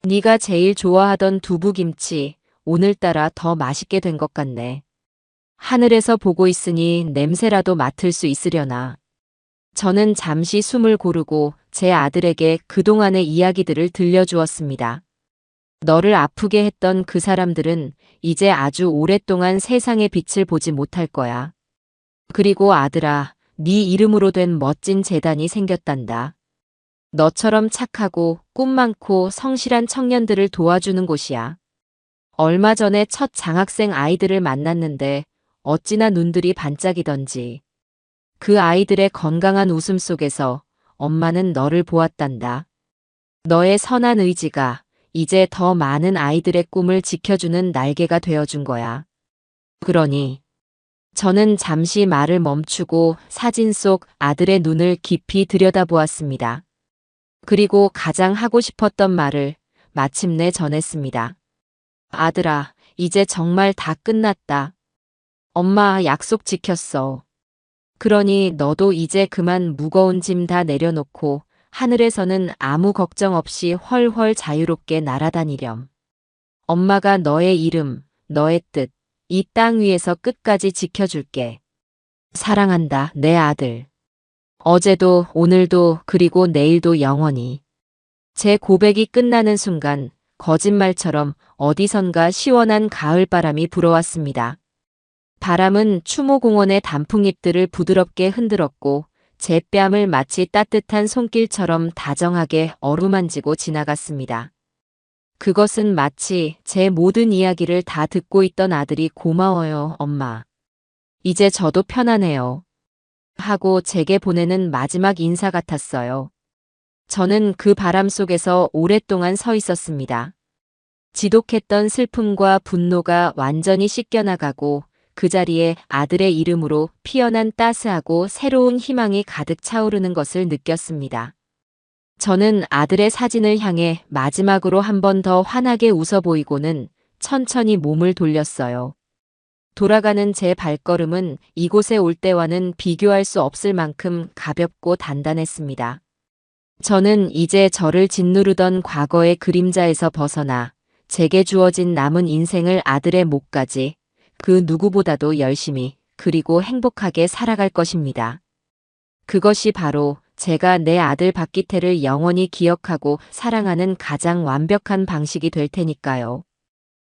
네가 제일 좋아하던 두부김치 오늘따라 더 맛있게 된 것 같네. 하늘에서 보고 있으니 냄새라도 맡을 수 있으려나. 저는 잠시 숨을 고르고 제 아들에게 그동안의 이야기들을 들려주었습니다. 너를 아프게 했던 그 사람들은 이제 아주 오랫동안 세상의 빛을 보지 못할 거야. 그리고 아들아, 네 이름으로 된 멋진 재단이 생겼단다. 너처럼 착하고 꿈 많고 성실한 청년들을 도와주는 곳이야. 얼마 전에 첫 장학생 아이들을 만났는데 어찌나 눈들이 반짝이던지. 그 아이들의 건강한 웃음 속에서 엄마는 너를 보았단다. 너의 선한 의지가 이제 더 많은 아이들의 꿈을 지켜주는 날개가 되어준 거야. 그러니 저는 잠시 말을 멈추고 사진 속 아들의 눈을 깊이 들여다보았습니다. 그리고 가장 하고 싶었던 말을 마침내 전했습니다. 아들아, 이제 정말 다 끝났다. 엄마 약속 지켰어. 그러니 너도 이제 그만 무거운 짐 다 내려놓고 하늘에서는 아무 걱정 없이 훨훨 자유롭게 날아다니렴. 엄마가 너의 이름, 너의 뜻, 이 땅 위에서 끝까지 지켜줄게. 사랑한다, 내 아들. 어제도, 오늘도, 그리고 내일도 영원히. 제 고백이 끝나는 순간 거짓말처럼 어디선가 시원한 가을바람이 불어왔습니다. 바람은 추모공원의 단풍잎들을 부드럽게 흔들었고 제 뺨을 마치 따뜻한 손길처럼 다정하게 어루만지고 지나갔습니다. 그것은 마치 제 모든 이야기를 다 듣고 있던 아들이 고마워요, 엄마. 이제 저도 편하네요. 하고 제게 보내는 마지막 인사 같았어요. 저는 그 바람 속에서 오랫동안 서 있었습니다. 지독했던 슬픔과 분노가 완전히 씻겨나가고 그 자리에 아들의 이름으로 피어난 따스하고 새로운 희망이 가득 차오르는 것을 느꼈습니다. 저는 아들의 사진을 향해 마지막으로 한 번 더 환하게 웃어 보이고는 천천히 몸을 돌렸어요. 돌아가는 제 발걸음은 이곳에 올 때와는 비교할 수 없을 만큼 가볍고 단단했습니다. 저는 이제 저를 짓누르던 과거의 그림자에서 벗어나 제게 주어진 남은 인생을 아들의 목까지 그 누구보다도 열심히 그리고 행복하게 살아갈 것입니다. 그것이 바로 제가 내 아들 박기태를 영원히 기억하고 사랑하는 가장 완벽한 방식이 될 테니까요.